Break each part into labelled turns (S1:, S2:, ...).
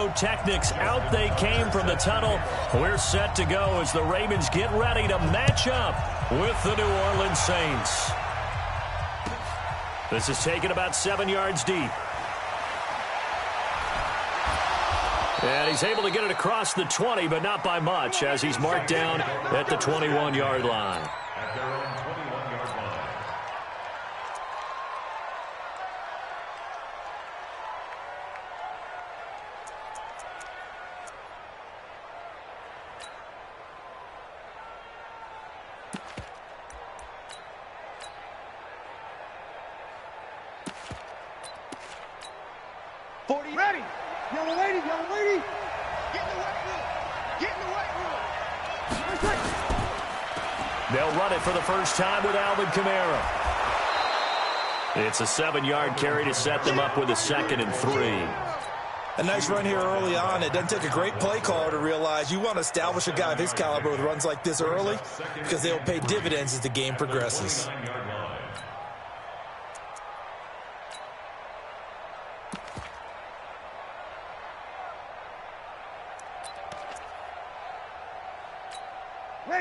S1: pyrotechnics. Out they came from the tunnel. We're set to go as the Ravens get ready to match up with the New Orleans Saints. This is taken about 7 yards deep. And he's able to get it across the 20, but not by much, as he's marked down at the 21-yard line.
S2: At their own 21-yard line.
S3: Ready. Yellow lady. Get in the weight room.
S1: They'll run it for the first time with Alvin Kamara. It's a 7-yard carry to set them up with a 2nd and 3.
S4: A nice run here early on. It doesn't take a great play caller to realize you want to establish a guy of his caliber with runs like this early because they'll pay dividends as the game progresses.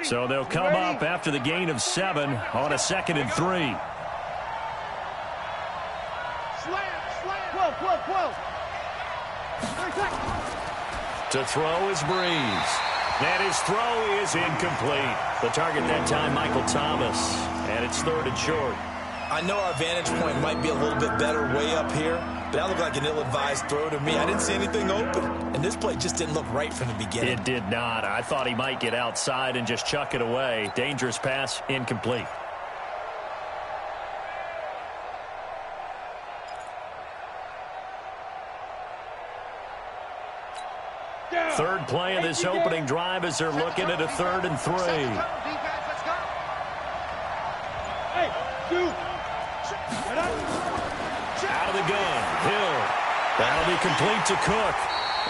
S1: So they'll come up after the gain of 7 on a 2nd and 3. To throw is Breeze. And his throw is incomplete. The target that time, Michael Thomas. And it's 3rd and short.
S4: I know our vantage point might be a little bit better way up here, but that looked like an ill-advised throw to me. I didn't see anything open, and this play just didn't look right from the beginning.
S1: It did not. I thought he might get outside and just chuck it away. Dangerous pass, incomplete. Third play of this opening drive as they're looking at a 3rd and 3. Out of the gun, Hill. That'll be complete to Cook.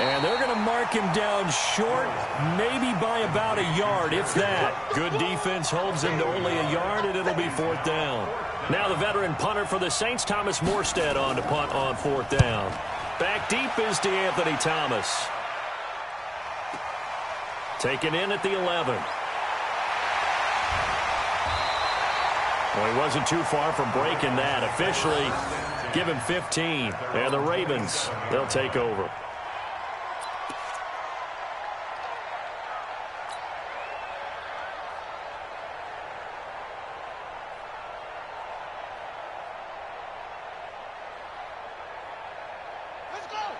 S1: And they're going to mark him down short, maybe by about a yard, if that. Good defense holds him to only a yard, and it'll be 4th down. Now the veteran punter for the Saints, Thomas Morstead, on to punt on 4th down. Back deep is DeAnthony Thomas. Taken in at the 11. Well, he wasn't too far from breaking that. Officially, give him 15. And the Ravens, they'll take over.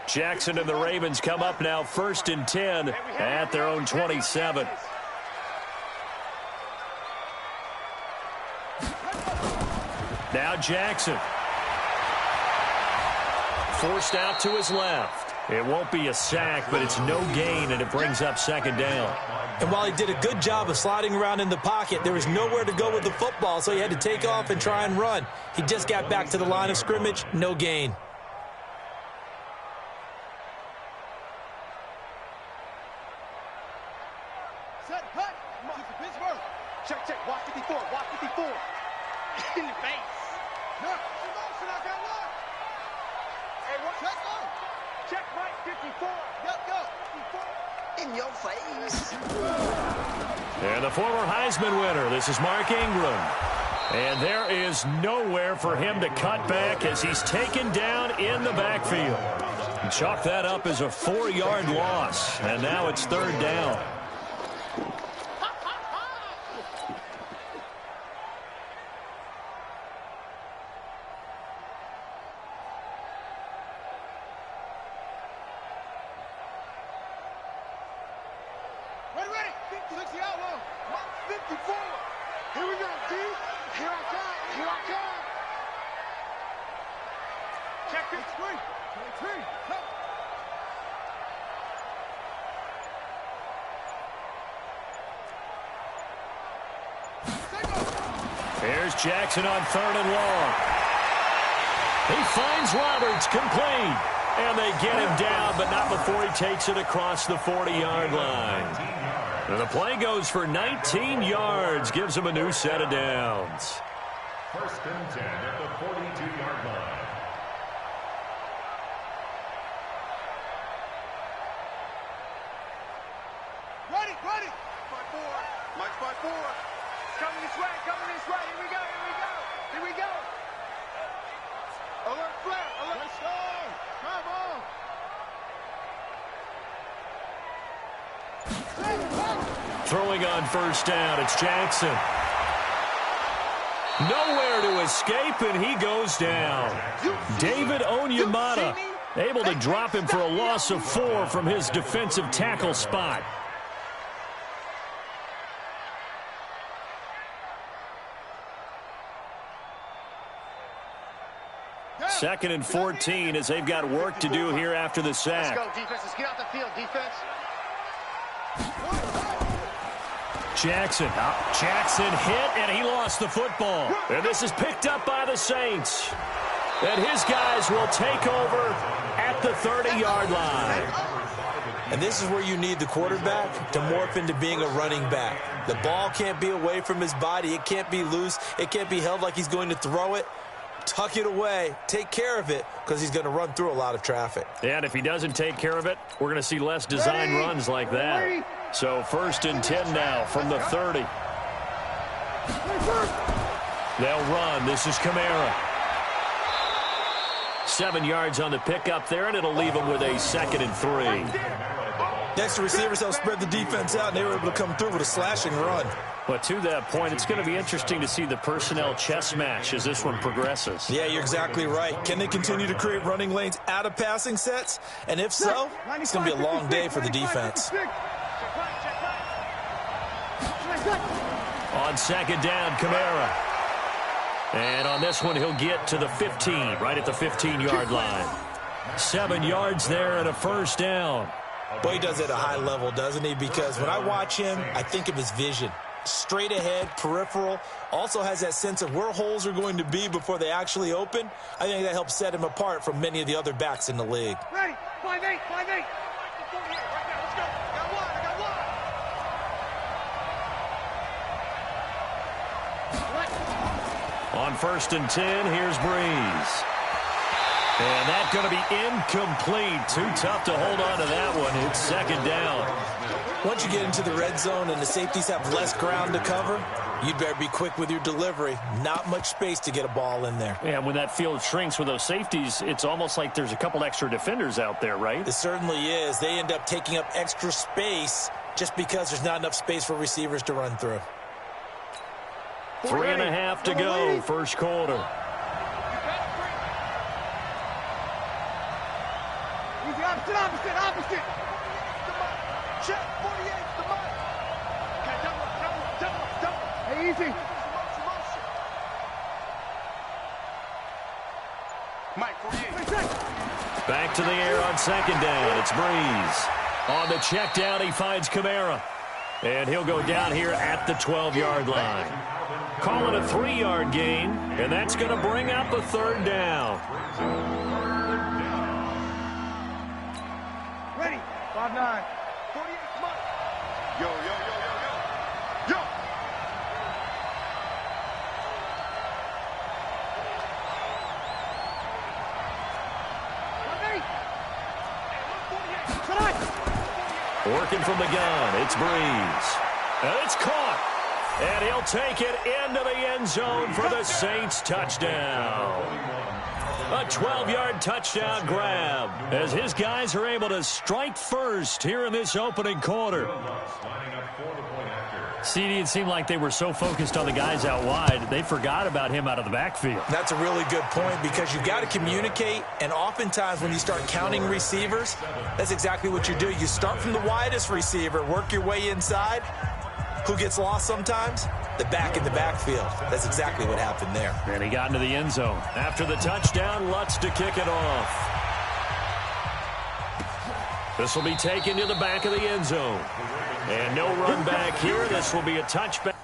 S1: Jackson and the Ravens come up now 1st and 10 at their own 27. Now Jackson. Forced out to his left. It won't be a sack, but it's no gain, and it brings up 2nd down.
S4: And while he did a good job of sliding around in the pocket, there was nowhere to go with the football, so he had to take off and try and run. He just got back to the line of scrimmage, no gain.
S3: In the face. No. Hey, what? Check right 54. Go. 54. In your face.
S1: And the former Heisman winner, this is Mark Ingram. And there is nowhere for him to cut back as he's taken down in the backfield. And chalk that up as a 4-yard loss. And now it's 3rd down. Here's Jackson on 3rd and long. He finds Roberts, complete. And they get him down, but not before he takes it across the 40-yard line. And the play goes for 19 yards, gives him a new set of downs.
S2: 1st and 10 at the 42-yard line.
S3: Ready. By 4. Mike's by 4. Coming this way. Coming this way. Here we go. Here we go. Here we go. Alert flare. Alert. Let's go. Come on.
S1: Throwing on first down, it's Jackson. Nowhere to escape, and he goes down. David Onyemata able to drop him for a loss of 4 from his defensive tackle spot. Second and 14 as they've got work to do here after the sack.
S3: Let's go, defense. Let's get out the field, defense.
S1: Jackson hit, and he lost the football. And this is picked up by the Saints. And his guys will take over at the 30-yard line.
S4: And this is where you need the quarterback to morph into being a running back. The ball can't be away from his body. It can't be loose. It can't be held like he's going to throw it. Tuck it away. Take care of it because he's going to run through a lot of traffic.
S1: And if he doesn't take care of it, we're going to see less design runs like that. So first and 10 now from the 30. They'll run. This is Kamara. 7 yards on the pickup there, and it'll leave him with a second and 3.
S4: Next to receivers, they'll spread the defense out, and they were able to come through with a slashing run.
S1: But to that point, it's going to be interesting to see the personnel chess match as this one progresses.
S4: Yeah, you're exactly right. Can they continue to create running lanes out of passing sets? And if so, it's going to be a long day for the defense.
S1: On second down, Kamara. And on this one, he'll get to the 15, right at the 15-yard line. 7 yards there and a first down.
S4: Boy, he does it at a high level, doesn't he? Because when I watch him, I think of his vision. Straight ahead, peripheral, also has that sense of where holes are going to be before they actually open. I think that helps set him apart from many of the other backs in the league.
S3: Ready. 5-8. 5-8. Let's go. Got one. I got one.
S1: On first and 10, here's Breeze. And that's going to be incomplete. Too tough to hold on to that one. It's second down.
S4: Once you get into the red zone and the safeties have less ground to cover, you'd better be quick with your delivery. Not much space to get a ball in there.
S1: Yeah, when that field shrinks with those safeties, it's almost like there's a couple extra defenders out there, right?
S4: It certainly is. They end up taking up extra space just because there's not enough space for receivers to run through.
S1: 3.5 to go, first quarter.
S3: Opposite. Check, 48, the mark. Okay, double. Hey, easy. Mike, 48.
S1: Back to the air on second down. It's Breeze. On the check down, he finds Kamara. And he'll go down here at the 12-yard line. Call it a 3-yard gain, and that's going to bring up a third down.
S3: Ready. 5-9. 48, come on. Yo.
S1: Working from the gun, it's Breeze. And it's caught. And he'll take it into the end zone for the Saints touchdown. A 12-yard touchdown grab as his guys are able to strike first here in this opening quarter. CD, it seemed like they were so focused on the guys out wide, they forgot about him out of the backfield.
S4: That's a really good point because you've got to communicate, and oftentimes when you start counting receivers, that's exactly what you do. You start from the widest receiver, work your way inside. Who gets lost sometimes? The back in the backfield. That's exactly what happened there.
S1: And he got into the end zone. After the touchdown, Lutz to kick it off. This will be taken to the back of the end zone. And no run back here. This will be a touchback.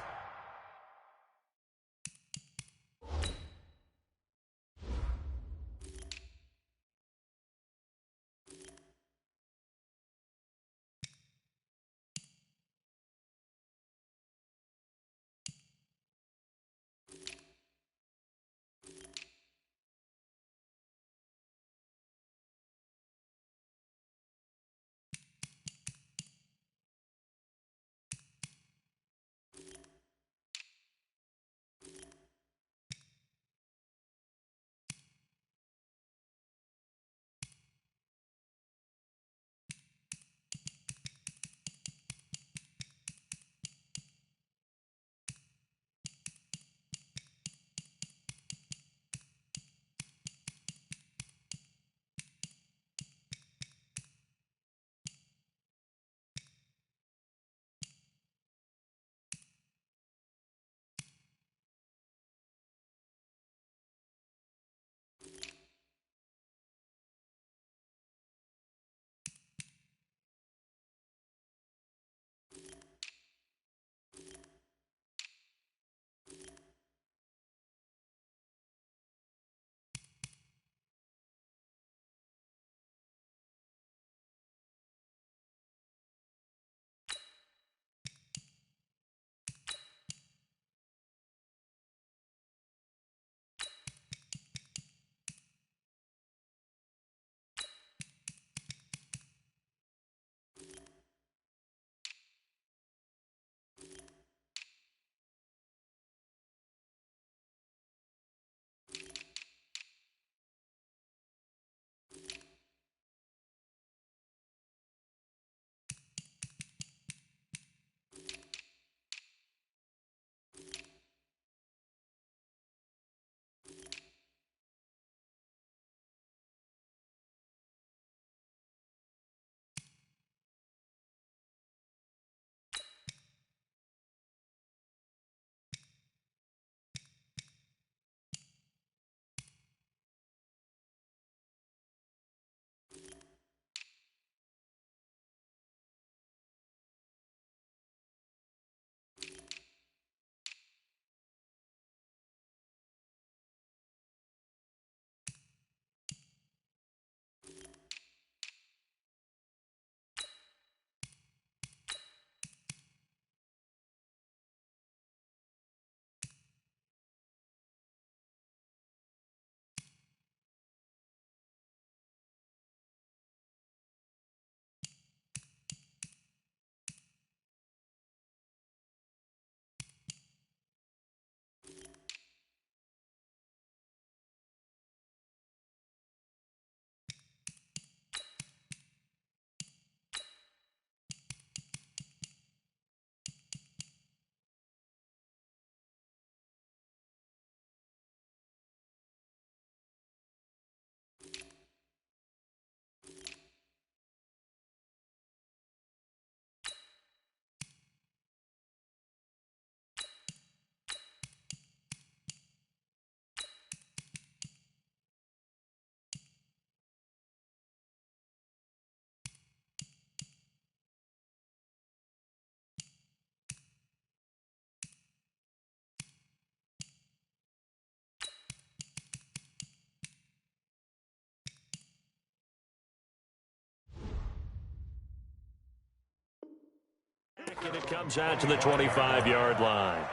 S1: And it comes out to the 25-yard line.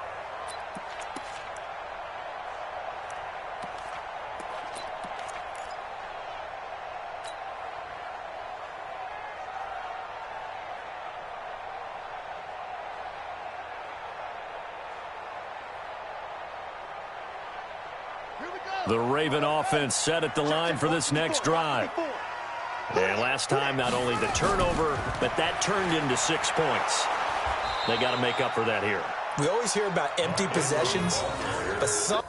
S1: The Raven offense set at the line for this next drive. And last time, not only the turnover, but that turned into 6 points. They got to make up for that here.
S4: We always hear about empty possessions, but some...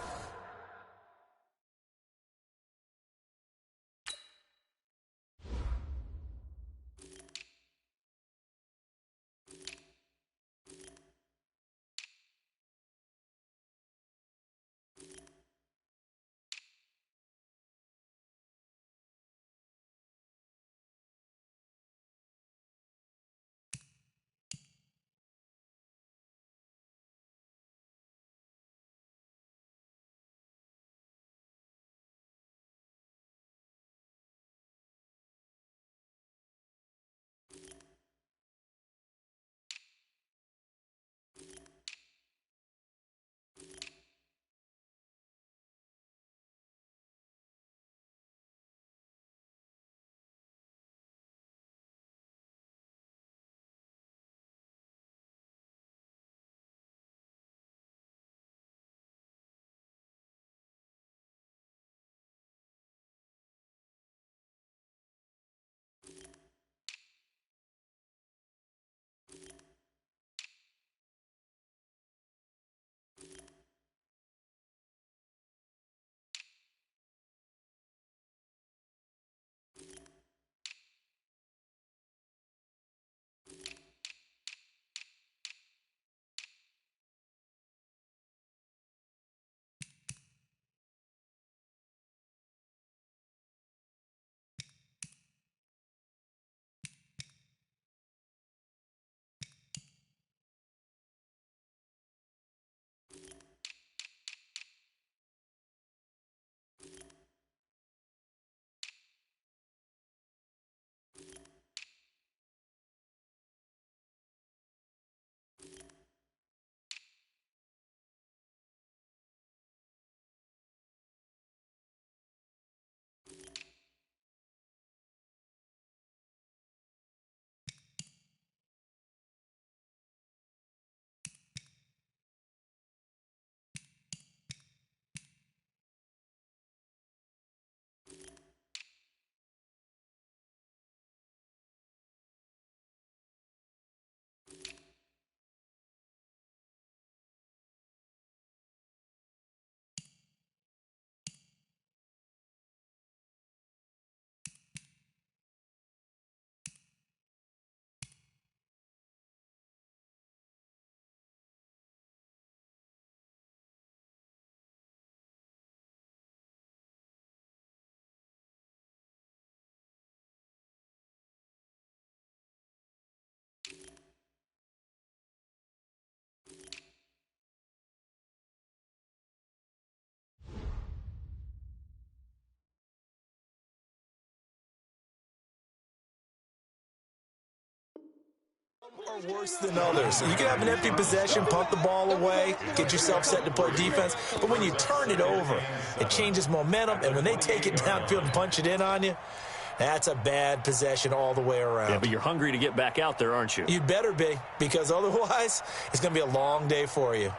S4: are worse than others. You can have an empty possession, punt the ball away, get yourself set to play defense, but when you turn it over, it changes momentum, and when they take it downfield and punch it in on you, that's a bad possession all the way around.
S1: Yeah, but you're hungry to get back out there, aren't you?
S4: You'd better be, because otherwise, it's going to be a long day for you.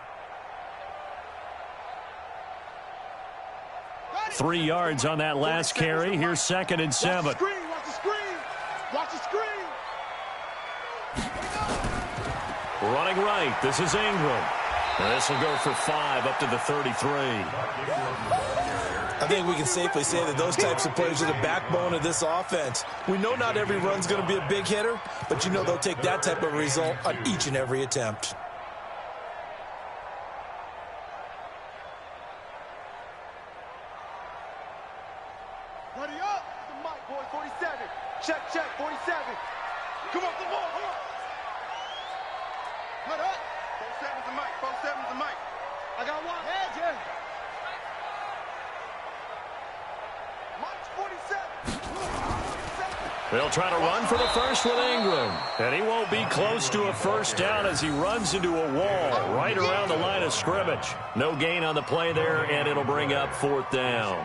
S1: 3 yards on that last carry. Here's 2nd and 7.
S3: Watch the screen. Watch the screen. Watch the screen.
S1: Running right. This is Ingram. And this will go for 5 up to the 33.
S4: I think we can safely say that those types of plays are the backbone of this offense. We know not every run's going to be a big hitter, but you know they'll take that type of result on each and every attempt.
S3: Ready up. The mic, boy. 47. Check, 47. Come on, come on. Cut up. 47's the mic. 47's the mic. I got one. Head, yeah. Mike's 47.
S1: They'll try to run for the first with Ingram. And he won't be close to a first down as he runs into a wall right around the line of scrimmage. No gain on the play there, and it'll bring up fourth down.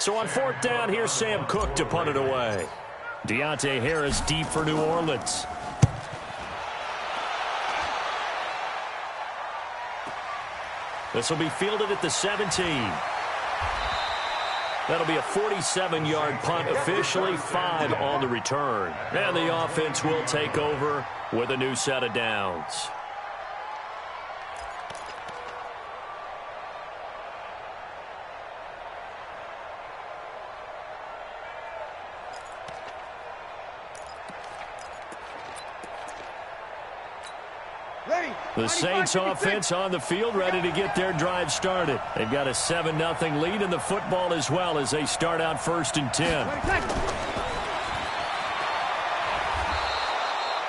S1: So on fourth down, here's Sam Cook to punt it away. Deontay Harris deep for New Orleans. This will be fielded at the 17. That'll be a 47-yard punt, officially 5 on the return. And the offense will take over with a new set of downs. The Saints offense on the field, ready to get their drive started. They've got a 7-0 lead in the football as well as they start out 1st and 10.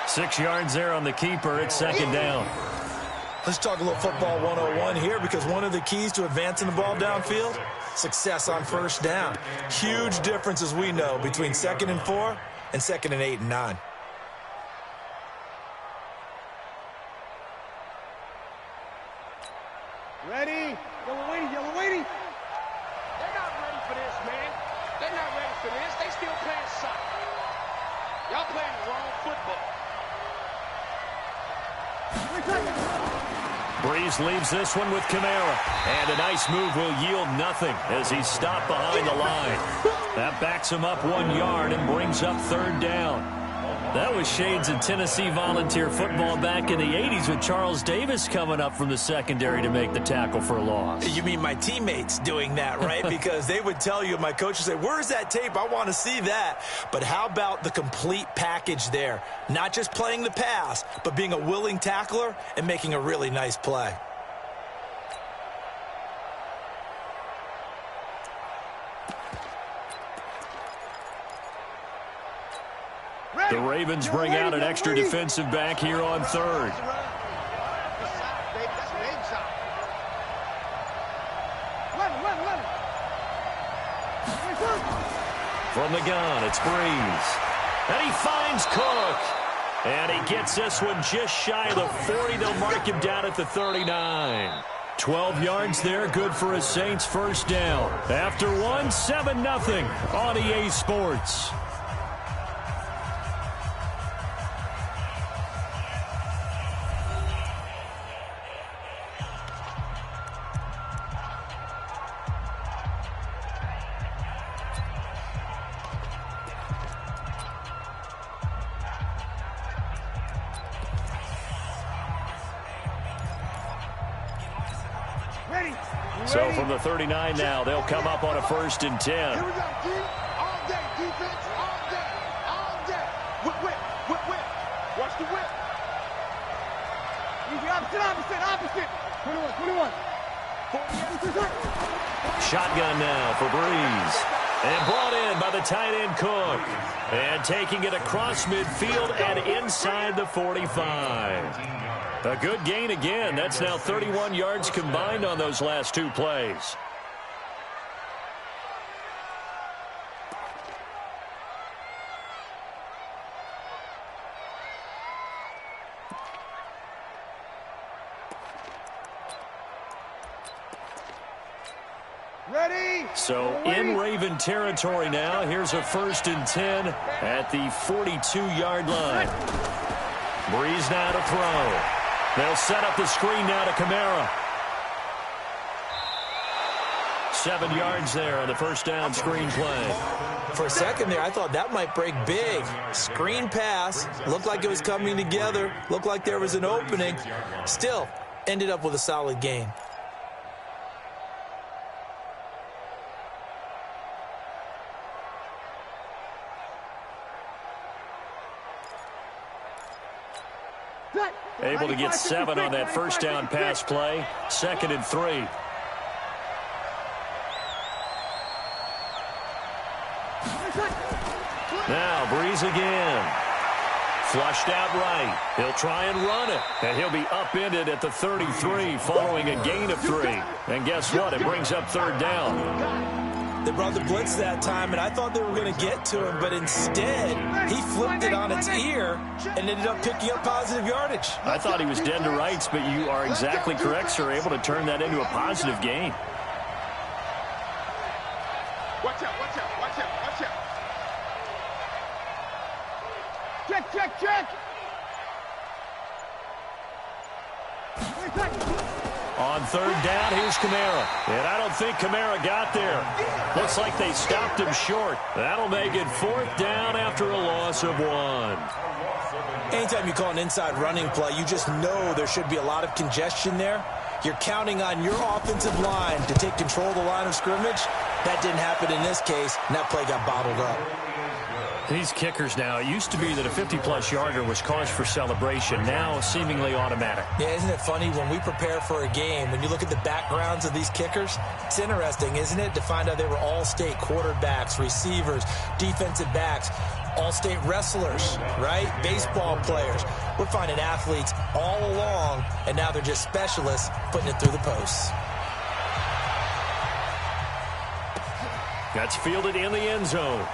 S1: 6 yards there on the keeper. It's 2nd down.
S4: Let's talk a little football 101 here, because one of the keys to advancing the ball downfield, success on first down. Huge difference, as we know, between 2nd and 4 and 2nd and 8 and 9.
S3: Ready? Yellow waiting. They're not ready for this, man. They're not ready for this. They still playing soccer. Y'all playing the wrong football.
S1: Breeze leaves this one with Kamara. And a nice move will yield nothing as he's stopped behind the line. That backs him up 1 yard and brings up 3rd down. That was shades of Tennessee volunteer football back in the 80s with Charles Davis coming up from the secondary to make the tackle for a loss.
S4: You mean my teammates doing that, right? Because they would tell you, my coach would say, where's that tape? I want to see that. But how about the complete package there? Not just playing the pass, but being a willing tackler and making a really nice play.
S1: The Ravens bring out an extra defensive back here on 3rd. From the gun, it's Breeze. And he finds Cook. And he gets this one just shy of the 40. They'll mark him down at the 39. 12 yards there, good for a Saints first down. After one, 7-0 on EA Sports. So from the 39 now, they'll come up on a 1st and 10.
S3: Here we go, D. All day, defense, all day, all day. Whip. Watch the whip. Easy, opposite. 21.
S1: Shotgun now for Breeze. And brought in by the tight end Cook. And taking it across midfield and inside the 45. A good gain again. That's now 31 yards combined on those last 2 plays.
S3: Ready?
S1: So in Raven territory now. Here's a 1st and 10 at the 42-yard line. Breeze now to throw. They'll set up the screen now to Kamara. 7 yards there on the first down screen play.
S4: For a second there, I thought that might break big. Screen pass. Looked like it was coming together. Looked like there was an opening. Still, ended up with a solid gain.
S1: Able to get 7 on that first down pass play. 2nd and 3. Now Breeze again. Flushed out right. He'll try and run it. And he'll be upended at the 33 following a gain of 3. And guess what? It brings up 3rd down.
S4: They brought the blitz that time, and I thought they were going to get to him, but instead, he flipped it on its ear and ended up picking up positive yardage.
S1: I thought he was dead to rights, but you are exactly correct, sir. Able to turn that into a positive gain.
S3: Watch out, watch out, watch out, watch out. Check, check, check.
S1: On third down, here's Kamara. And I don't think Kamara got there. Looks like they stopped him short. That'll make it fourth down after a loss of 1.
S4: Anytime you call an inside running play, you just know there should be a lot of congestion there. You're counting on your offensive line to take control of the line of scrimmage. That didn't happen in this case, and that play got bottled up.
S1: These kickers now, it used to be that a 50-plus yarder was cause for celebration. Now, seemingly automatic.
S4: Yeah, isn't it funny when we prepare for a game, when you look at the backgrounds of these kickers, it's interesting, isn't it, to find out they were all-state quarterbacks, receivers, defensive backs, all-state wrestlers, right? Baseball players. We're finding athletes all along, and now they're just specialists putting it through the posts.
S1: That's fielded in the end zone.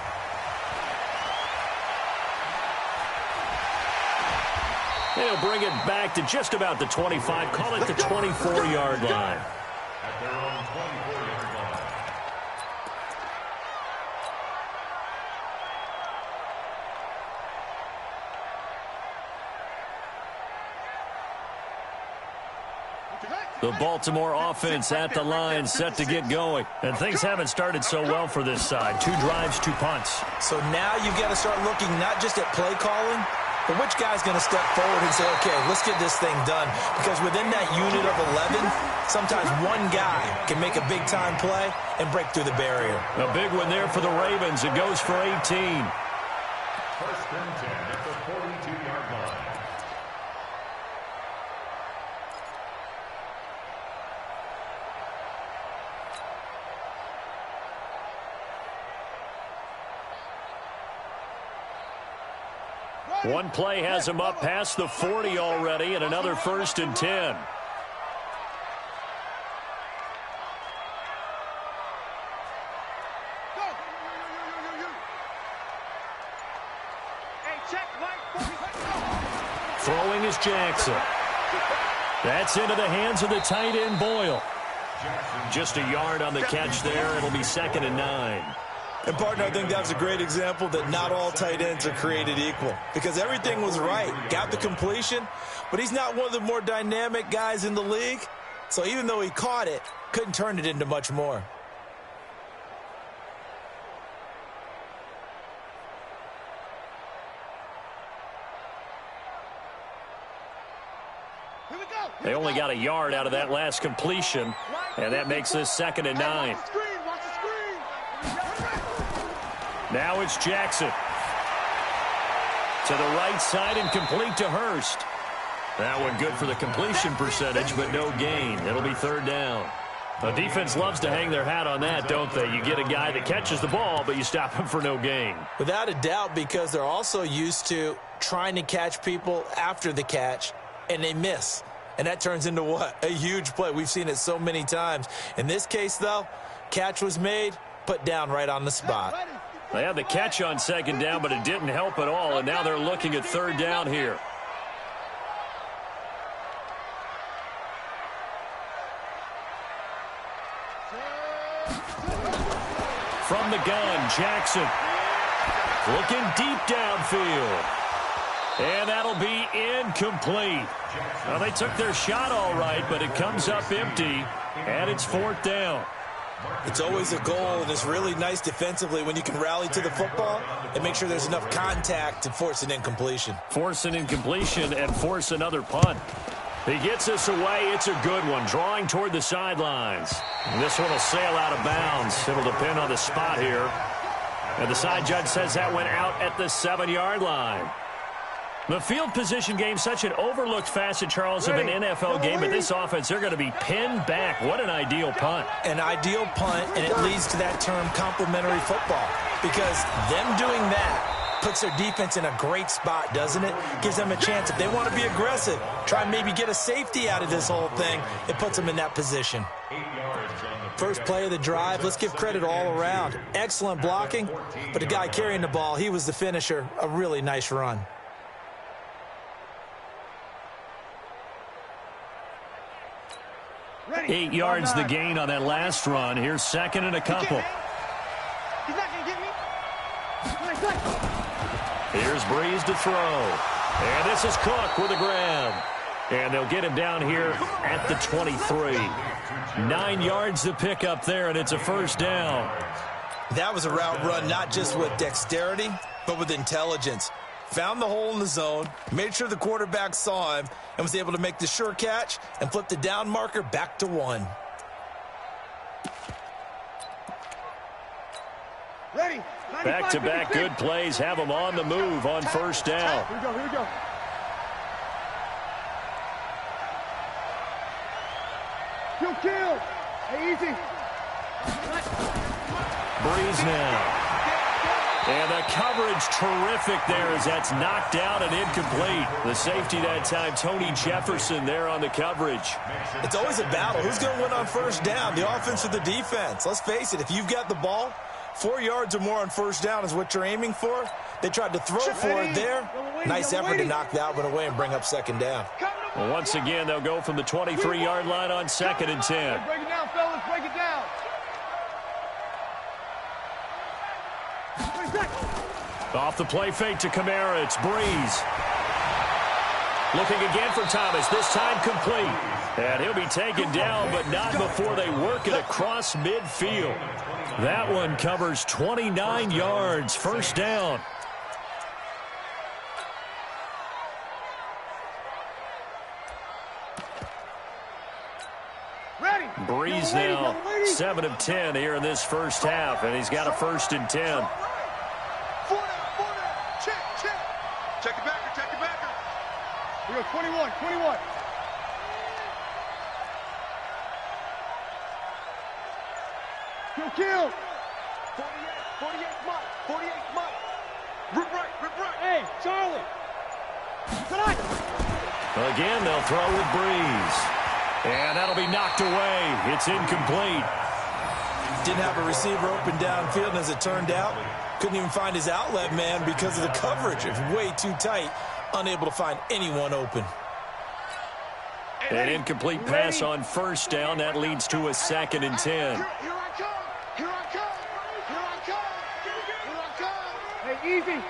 S1: They'll bring it back to just about the 25. Call it the 24-yard line.
S2: At their own 24-yard line.
S1: The Baltimore offense at the line, set to get going. And things haven't started so well for this side. 2 drives, 2 punts.
S4: So now you've got to start looking not just at play calling, but which guy's going to step forward and say, okay, let's get this thing done. Because within that unit of 11, sometimes one guy can make a big-time play and break through the barrier.
S1: A big one there for the Ravens. It goes for 18.
S2: First and 10 at the 42-yard line.
S1: One play has him up past the 40 already, and another first and 10. Throwing is Jackson. That's into the hands of the tight end, Boyle. Just a yard on the catch there. It'll be 2nd and 9.
S4: And, partner, I think that was a great example that not all tight ends are created equal. Because everything was right. Got the completion, but he's not one of the more dynamic guys in the league. So even though he caught it, couldn't turn it into much more.
S1: They only got a yard out of that last completion, and that makes this 2nd and 9. Now it's Jackson. To the right side and complete to Hurst. That one good for the completion percentage, but no gain. It'll be 3rd down. The defense loves to hang their hat on that, don't they? You get a guy that catches the ball, but you stop him for no gain.
S4: Without a doubt, because they're also used to trying to catch people after the catch, and they miss. And that turns into what? A huge play. We've seen it so many times. In this case, though, catch was made, put down right on the spot.
S1: They had the catch on 2nd down, but it didn't help at all, and now they're looking at 3rd down here. From the gun, Jackson. Looking deep downfield. And that'll be incomplete. Well, they took their shot all right, but it comes up empty, and it's 4th down.
S4: It's always a goal, and it's really nice defensively when you can rally to the football and make sure there's enough contact to force an incompletion.
S1: Force an incompletion and force another punt. He gets this away. It's a good one, drawing toward the sidelines. And this one will sail out of bounds. It'll depend on the spot here. And the side judge says that went out at the 7-yard line. The field position game, such an overlooked facet, Charles, of an NFL game. But this offense, they're going to be pinned back. What an ideal punt.
S4: An ideal punt, and it leads to that term complementary football. Because them doing that puts their defense in a great spot, doesn't it? Gives them a chance. If they want to be aggressive, try and maybe get a safety out of this whole thing, it puts them in that position. First play of the drive, let's give credit all around. Excellent blocking, but the guy carrying the ball, he was the finisher. A really nice run.
S3: Ready.
S1: 8 yards the gain on that last run. Here's second and a couple.
S3: He's not going to get me.
S1: Here's Breeze to throw. And this is Cook with a grab. And they'll get him down here at the 23. 9 yards to pick up there, and it's a first down.
S4: That was a route run not just with dexterity, but with intelligence. Found the hole in the zone, made sure the quarterback saw him, and was able to make the sure catch and flip the down marker back to 1.
S3: Ready.
S1: Back-to-back good plays have them on the move on first down.
S3: Here we go. Kill. Hey, easy.
S1: Breeze now. And the coverage terrific there as that's knocked out and incomplete. The safety that time, Tony Jefferson there on the coverage.
S4: It's always a battle. Who's going to win on first down, the offense or the defense? Let's face it, if you've got the ball, 4 yards or more on first down is what you're aiming for. They tried to throw for it there. Nice effort to knock that one away and bring up second down.
S1: Well, once again, they'll go from the 23-yard line on second and 10.
S3: Break it down, fellas. Break it down.
S1: Off the play fake to Kamara, it's Breeze. Looking again for Thomas, this time complete. And he'll be taken down, but not before they work it across midfield. That one covers 29 yards, first down. Breeze now 7 of 10 here in this first half, and he's got a first and 10.
S3: Check it backer. Here we go, 21. Kill. 48 Mike. Rip right. Hey, Charlie. Tonight.
S1: Again, they'll throw with Breeze. And that'll be knocked away. It's incomplete.
S4: Didn't have a receiver open downfield, and as it turned out, couldn't even find his outlet man because of the coverage. It's way too tight, unable to find anyone open.
S1: An incomplete pass on first down. That leads to a second and 10.
S3: Here I come. Hey, easy.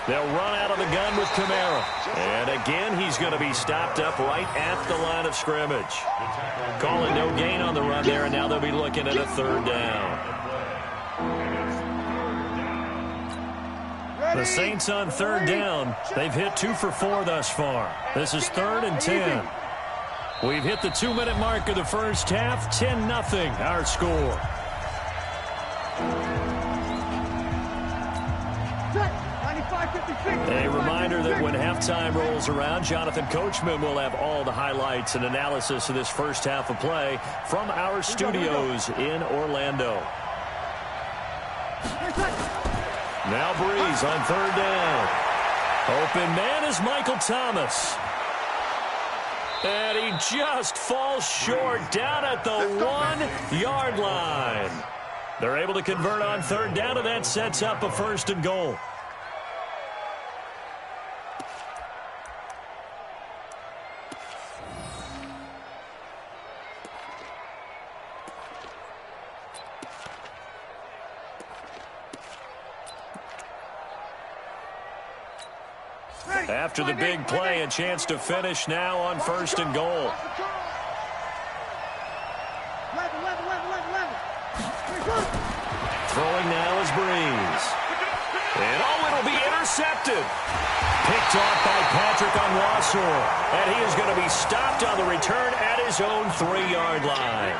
S1: They'll run out of the gun with Kamara. And again, he's going to be stopped up right at the line of scrimmage. Calling no gain on the run there, and now they'll be looking at a third down. The Saints on third down. They've hit 2 for 4 thus far. This is 3rd and 10. We've hit the 2-minute mark of the first half. 10-0 our score. A reminder that when halftime rolls around, Jonathan Coachman will have all the highlights and analysis of this first half of play from our studios in Orlando. Now Breeze on third down. Open man is Michael Thomas. And he just falls short down at the 1-yard line. They're able to convert on third down, and that sets up a first and goal. After the big play, a chance to finish now on first and goal. Throwing now is Breeze. And it'll be intercepted. Picked off by Patrick Onwuasor. And he is going to be stopped on the return at his own 3-yard line.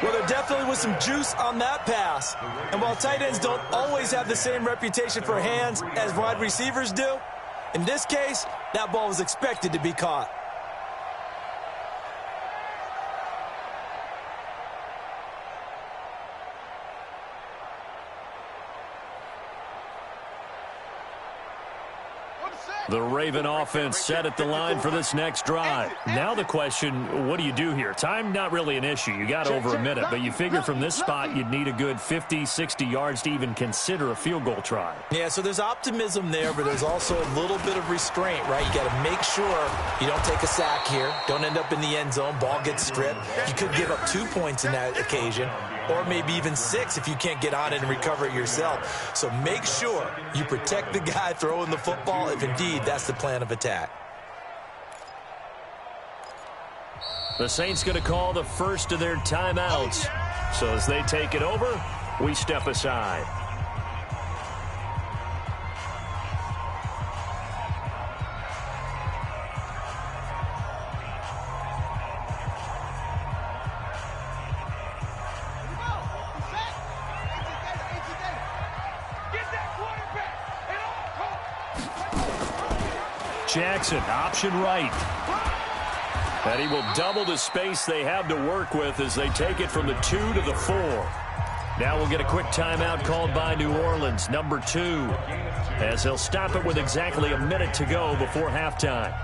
S4: Well, there definitely was some juice on that pass. And while tight ends don't always have the same reputation for hands as wide receivers do, in this case, that ball was expected to be caught.
S1: The Raven offense set at the line for this next drive. Now the question, what do you do here? Time not really an issue. You got over a minute, but you figure from this spot you'd need a good 50, 60 yards to even consider a field goal try.
S4: Yeah, so there's optimism there, but there's also a little bit of restraint, right? You got to make sure you don't take a sack here. Don't end up in the end zone. Ball gets stripped. You could give up 2 points in that occasion, or maybe even 6 if you can't get on it and recover it yourself. So make sure you protect the guy throwing the football if indeed that's the plan of attack.
S1: The Saints going to call the first of their timeouts. So as they take it over, we step aside. Jackson, option right. And he will double the space they have to work with as they take it from the 2 to the 4. Now we'll get a quick timeout called by New Orleans, number 2, as they'll stop it with exactly a minute to go before halftime.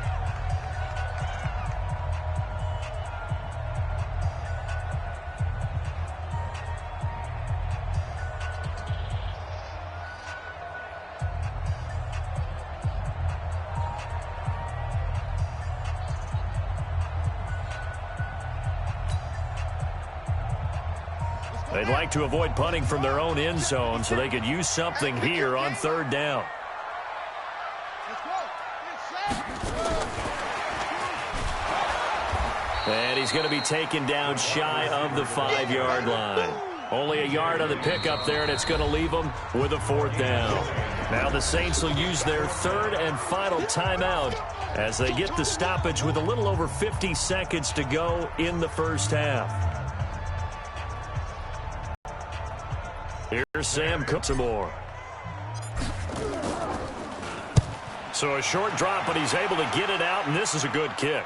S1: They'd like to avoid punting from their own end zone so they could use something here on 3rd down. And he's going to be taken down shy of the 5-yard line. Only a yard on the pickup there, and it's going to leave them with a 4th down. Now the Saints will use their 3rd and final timeout as they get the stoppage with a little over 50 seconds to go in the first half. Here's Sam Cook some more. So a short drop, but he's able to get it out, and this is a good kick.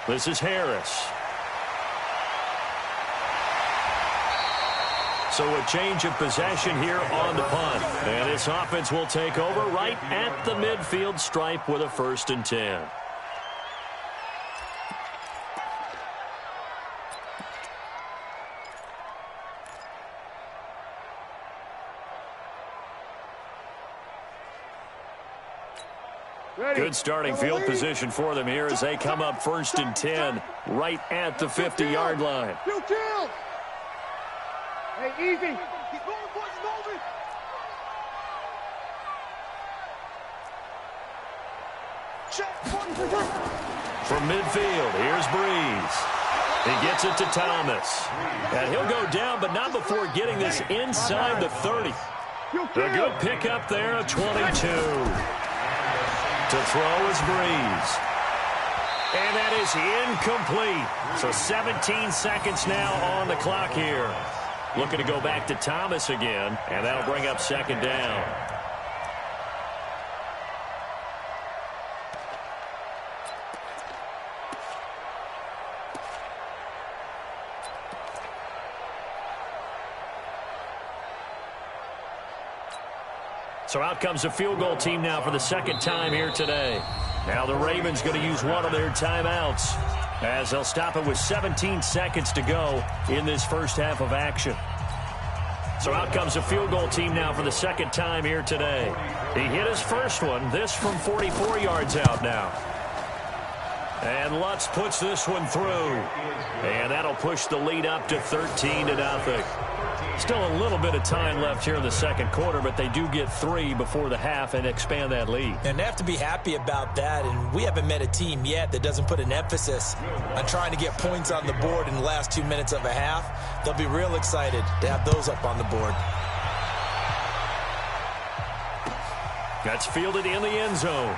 S1: This is Harris. So a change of possession here on the punt. And this offense will take over right at the midfield stripe with a 1st and 10. Good starting field position for them here as they come up 1st and 10 right at the 50-yard line.
S3: Hey, easy. Keep going, boys, moving.
S1: From midfield, here's Breeze. He gets it to Thomas. And he'll go down, but not before getting this inside the 30. A good pickup there, a 22. To throw is Breeze. And that is incomplete. So 17 seconds now on the clock here. Looking to go back to Thomas again, and that'll bring up 2nd down. So out comes the field goal team now for the 2nd time here today. Now the Ravens going to use one of their timeouts as they'll stop it with 17 seconds to go in this first half of action. So out comes the field goal team now for the 2nd time here today. He hit his first one, this from 44 yards out now. And Lutz puts this one through. And that'll push the lead up to 13-0. Still a little bit of time left here in the 2nd quarter, but they do get 3 before the half and expand that lead.
S4: And they have to be happy about that, and we haven't met a team yet that doesn't put an emphasis on trying to get points on the board in the last 2 minutes of a half. They'll be real excited to have those up on the board.
S1: That's fielded in the end zone.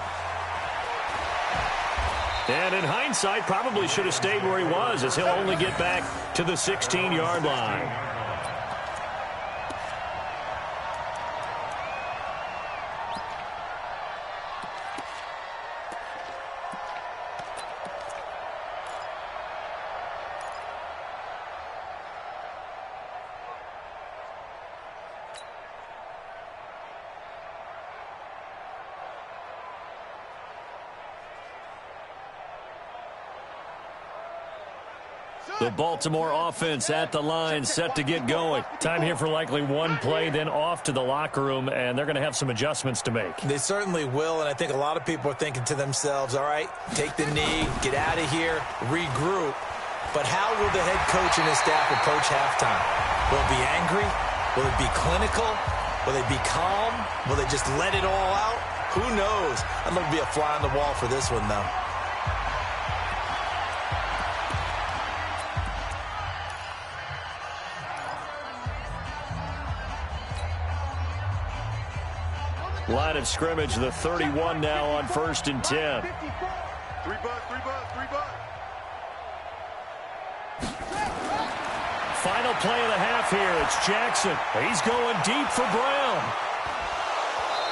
S1: And in hindsight, probably should have stayed where he was, as he'll only get back to the 16-yard line. The Baltimore offense at the line, set to get going. Time here for likely one play, then off to the locker room, and they're going to have some adjustments to make.
S4: They certainly will, and I think a lot of people are thinking to themselves, all right, take the knee, get out of here, regroup. But how will the head coach and his staff approach halftime? Will it be angry? Will it be clinical? Will they be calm? Will they just let it all out? Who knows? I'd love to be a fly on the wall for this one, though.
S1: Line of scrimmage, the 31 now on 1st and 10.
S3: 3 bucks.
S1: Final play of the half here. It's Jackson. He's going deep for Brown.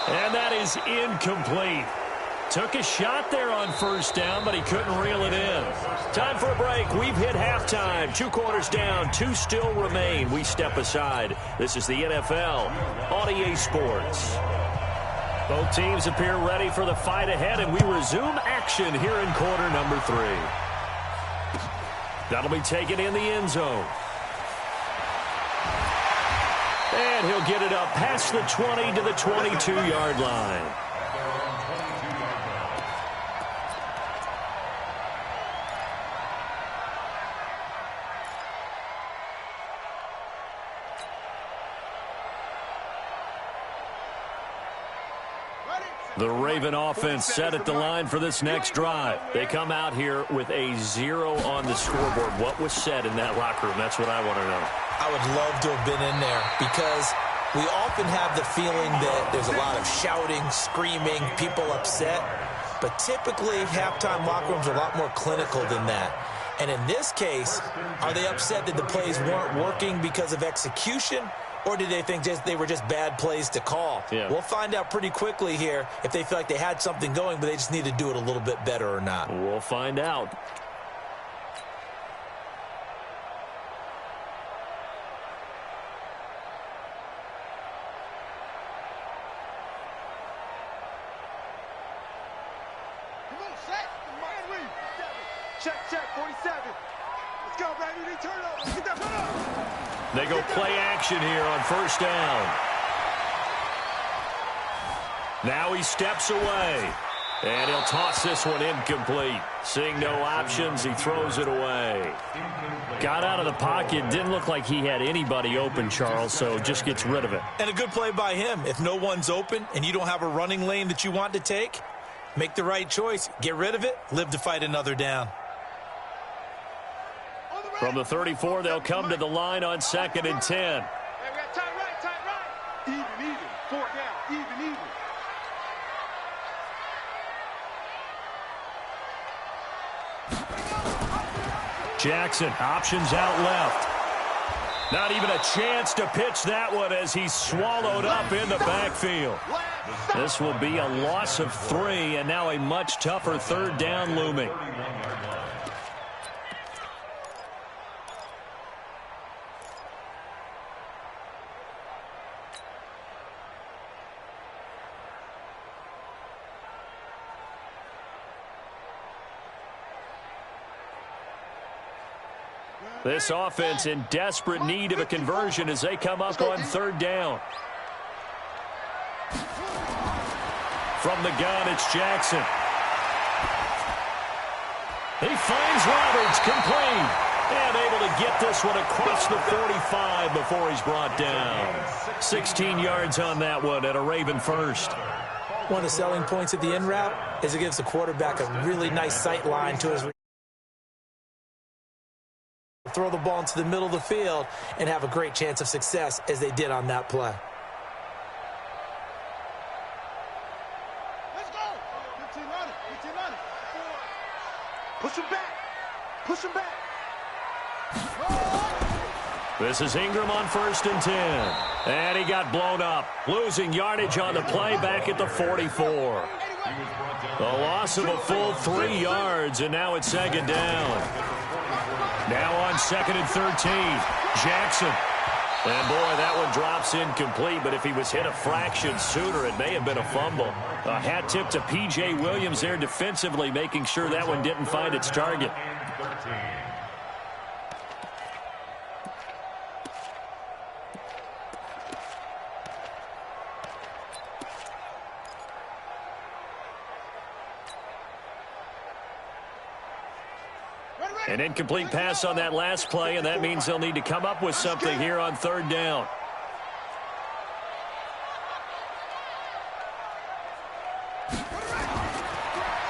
S1: And that is incomplete. Took a shot there on 1st down, but he couldn't reel it in. Time for a break. We've hit halftime. 2 quarters down. 2 still remain. We step aside. This is the NFL on EA Sports. Both teams appear ready for the fight ahead, and we resume action here in quarter number 3. That'll be taken in the end zone. And he'll get it up past the 20 to the 22-yard line. The Raven offense set at the line for this next drive. They come out here with a 0 on the scoreboard. What was said in that locker room? That's what I want to know.
S4: I would love to have been in there because we often have the feeling that there's a lot of shouting, screaming, people upset. But typically, halftime locker rooms are a lot more clinical than that. And in this case, are they upset that the plays weren't working because of execution? Or did they think they were just bad plays to call?
S1: Yeah.
S4: We'll find out pretty quickly here if they feel like they had something going, but they just need to do it a little bit better or not.
S1: We'll find out.
S3: Come on, set. Check, 47. Let's go, baby. They turn over. Get that foot up.
S1: They go play action here on 1st down. Now he steps away. And he'll toss this one incomplete. Seeing no options, he throws it away. Got out of the pocket. Didn't look like he had anybody open, Charles, so just gets rid of it.
S4: And a good play by him. If no one's open and you don't have a running lane that you want to take, make the right choice. Get rid of it. Live to fight another down.
S1: From the 34, they'll come to the line on 2nd and 10.
S3: Hey, we got tight right. Even. 4 down. Even.
S1: Jackson, options out left. Not even a chance to pitch that one as he's swallowed up in the backfield. This will be a loss of 3, and now a much tougher 3rd down looming. This offense in desperate need of a conversion as they come up on 3rd down. From the gun, it's Jackson. He finds Roberts, complete, and able to get this one across the 45 before he's brought down. 16 yards on that one at a Raven first.
S4: One of the selling points at the end route is it gives the quarterback a really nice sight line to his throw the ball into the middle of the field and have a great chance of success as they did on that play.
S3: Let's go. 15 on it. Push him back.
S1: This is Ingram on 1st and 10. And he got blown up. Losing yardage on the play back at the 44. A loss of a full 3 yards, and now it's 2nd down. Now on 2nd and 13, Jackson. And boy, that one drops incomplete, but if he was hit a fraction sooner, it may have been a fumble. A hat tip to P.J. Williams there defensively, making sure that one didn't find its target. An incomplete pass on that last play, and that means they'll need to come up with something here on third down.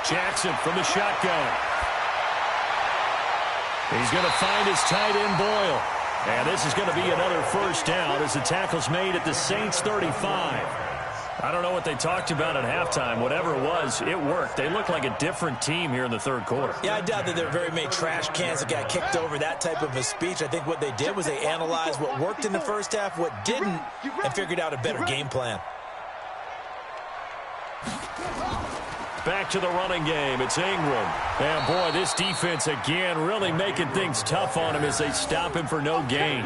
S1: Jackson from the shotgun. He's going to find his tight end, Boyle. And this is going to be another first down as the tackle's made at the Saints 35. I don't know what they talked about at halftime. Whatever it was, it worked. They look like a different team here in the third quarter.
S4: Yeah, I doubt that there are very many trash cans that got kicked over, that type of a speech. I think what they did was they analyzed what worked in the first half, what didn't, and figured out a better game plan.
S1: Back to the running game. It's Ingram. And, boy, this defense, again, really making things tough on him as they stop him for no gain.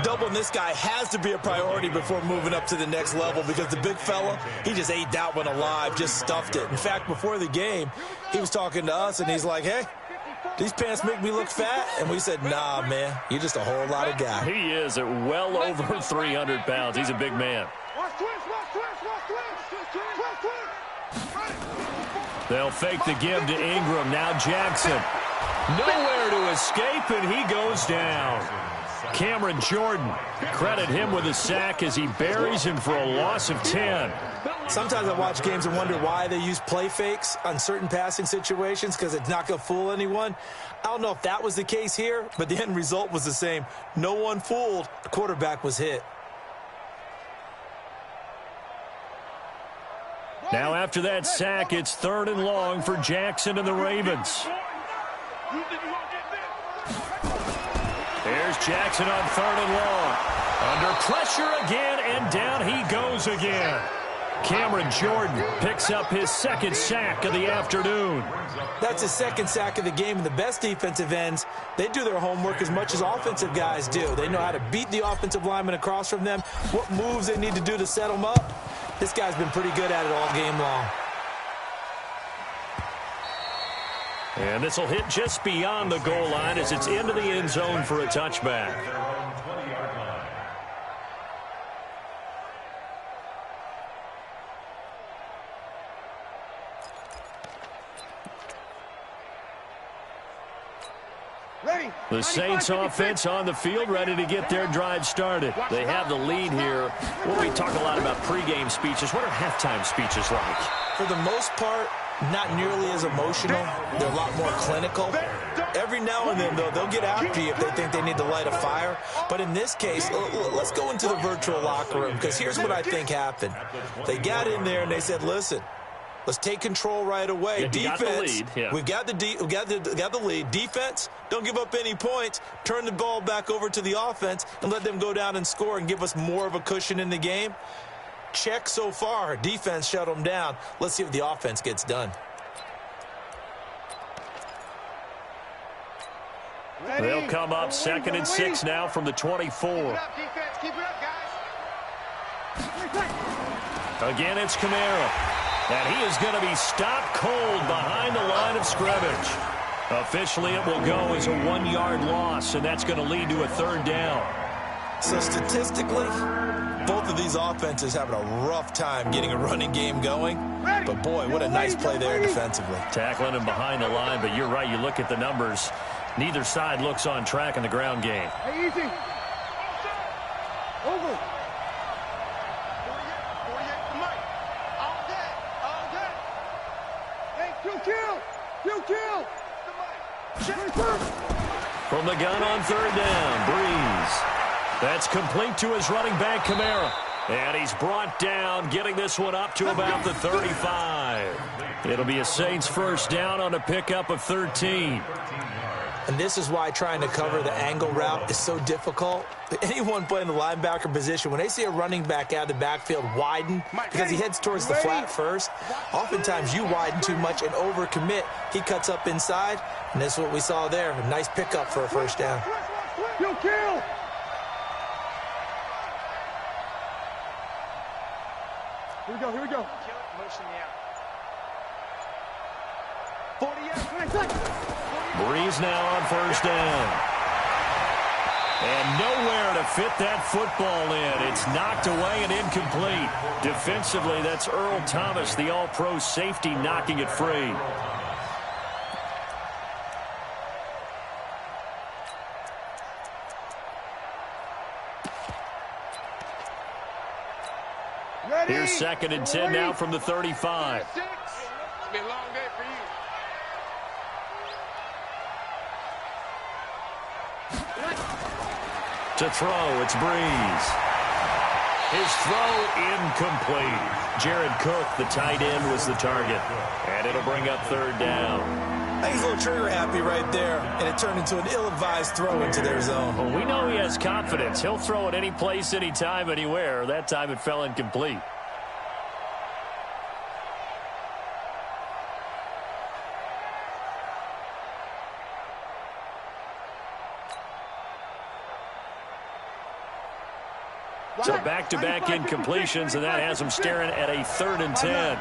S4: Doubling this guy has to be a priority before moving up to the next level because the big fella, he just ate that one alive, just stuffed it. In fact, before the game, he was talking to us, and he's like, hey, these pants make me look fat. And we said, nah, man, you're just a whole lot of guy.
S1: He is at well over 300 pounds. He's a big man. They'll fake the give to Ingram. Now Jackson. Nowhere to escape, and he goes down. Cameron Jordan, credit him with a sack as he buries him for a loss of 10.
S4: Sometimes I watch games and wonder why they use play fakes on certain passing situations because it's not going to fool anyone. I don't know if that was the case here, but the end result was the same. No one fooled. The quarterback was hit.
S1: Now after that sack, it's 3rd and long for Jackson and the Ravens. There's Jackson on 3rd and long. Under pressure again, and down he goes again. Cameron Jordan picks up his 2nd sack of the afternoon.
S4: That's his 2nd sack of the game, and the best defensive ends, they do their homework as much as offensive guys do. They know how to beat the offensive lineman across from them, what moves they need to do to set them up. This guy's been pretty good at it all game long.
S1: And this will hit just beyond the goal line as it's into the end zone for a touchback. The Saints offense on the field, ready to get their drive started. They have the lead here. Well, we talk a lot about pregame speeches. What are halftime speeches like?
S4: For the most part, not nearly as emotional. They're a lot more clinical. Every now and then, though, they'll get after you if they think they need to light a fire. But in this case, let's go into the virtual locker room because here's what I think happened. They got in there and they said, listen, let's take control right away.
S1: Yeah,
S4: defense,
S1: got the lead. Yeah.
S4: we've got the lead. Defense, don't give up any points. Turn the ball back over to the offense and let them go down and score and give us more of a cushion in the game. Check so far. Defense shut them down. Let's see if the offense gets done.
S1: They'll come up 2nd and 6 now from the 24.
S3: Keep it up, defense. Keep it up, guys.
S1: Again, it's Kamara. And he is going to be stopped cold behind the line of scrimmage. Officially, it will go as a 1-yard loss, and that's going to lead to a 3rd down.
S4: So statistically, both of these offenses having a rough time getting a running game going. But, boy, what a nice play there defensively.
S1: Tackling him behind the line, but you're right. You look at the numbers. Neither side looks on track in the ground game.
S3: Hey, easy. Over.
S1: From the gun on 3rd down, Breeze. That's complete to his running back, Kamara. And he's brought down, getting this one up to about the 35. It'll be a Saints 1st down on a pickup of 13.
S4: And this is why trying to cover the angle route is so difficult. Anyone playing the linebacker position, when they see a running back out of the backfield widen because he heads towards the flat first, oftentimes you widen too much and overcommit. He cuts up inside, and that's what we saw there. A nice pickup for a 1st down.
S3: Kill. Here we go. Motion me out. 40
S1: Breeze now on 1st down. And nowhere to fit that football in. It's knocked away and incomplete. Defensively, that's Earl Thomas, the all-pro safety, knocking it free. Here's 2nd and 10 now from the 35.
S3: It's gonna be a long day for you.
S1: To throw, it's Breeze. His throw incomplete. Jared Cook, the tight end, was the target. And it'll bring up 3rd down.
S4: I think he's a little trigger happy right there, and it turned into an ill-advised throw into their zone.
S1: Well, we know he has confidence. He'll throw it any place, anytime, anywhere. That time it fell incomplete. So back-to-back incompletions, and that has him staring at a 3rd and 10.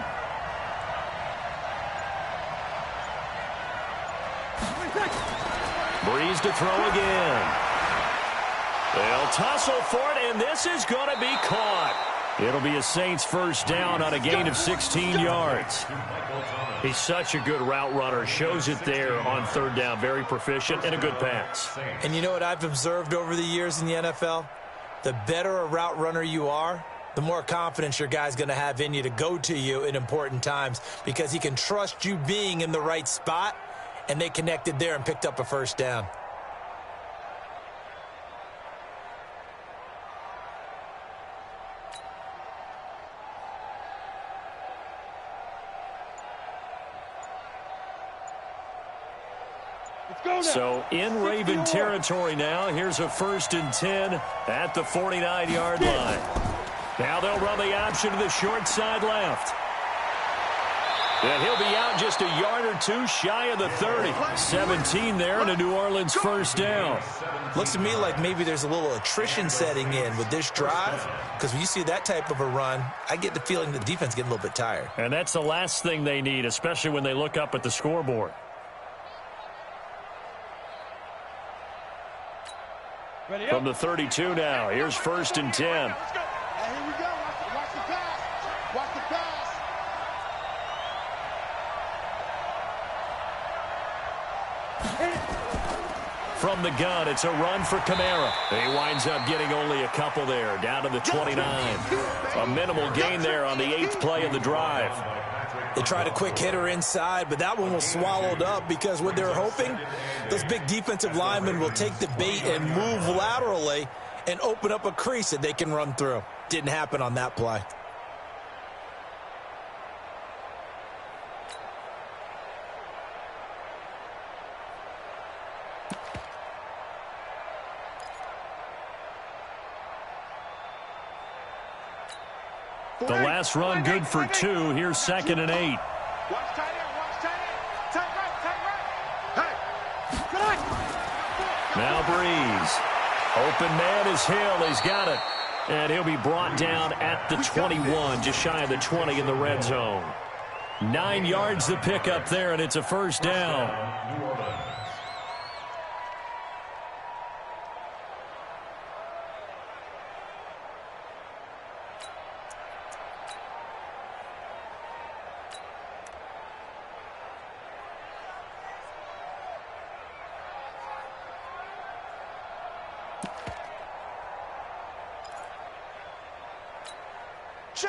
S1: Breeze to throw again. They'll tussle for it, and this is going to be caught. It'll be a Saints 1st down on a gain of 16 yards. He's such a good route runner. Shows it there on 3rd down. Very proficient and a good pass.
S4: And you know what I've observed over the years in the NFL? The better a route runner you are, the more confidence your guy's going to have in you to go to you in important times because he can trust you being in the right spot, and they connected there and picked up a 1st down.
S1: So in Raven territory now, here's a 1st and 10 at the 49-yard line. Now they'll run the option to the short side left. And he'll be out just a yard or two shy of the 30. 17 there and a New Orleans 1st down.
S4: Looks to me like maybe there's a little attrition setting in with this drive, because when you see that type of a run, I get the feeling the defense is getting a little bit tired.
S1: And that's the last thing they need, especially when they look up at the scoreboard. From the 32 now, here's 1st and 10.
S3: Here we go. Watch the pass. Watch the pass.
S1: From the gun, it's a run for Kamara. He winds up getting only a couple there, down to the 29. A minimal gain there on the 8th play of the drive.
S4: They tried a quick hitter inside, but that one was swallowed up because what they're hoping, those big defensive linemen will take the bait and move laterally and open up a crease that they can run through. Didn't happen on that play.
S1: The last run good for 2. Here's 2nd and 8.
S3: Watch tight end. Watch tight end. Tight right. Hey.
S1: Now Breeze. Open man is Hill. He's got it. And he'll be brought down at the 21, just shy of the 20 in the red zone. 9 yards to pick up there, and it's a 1st down.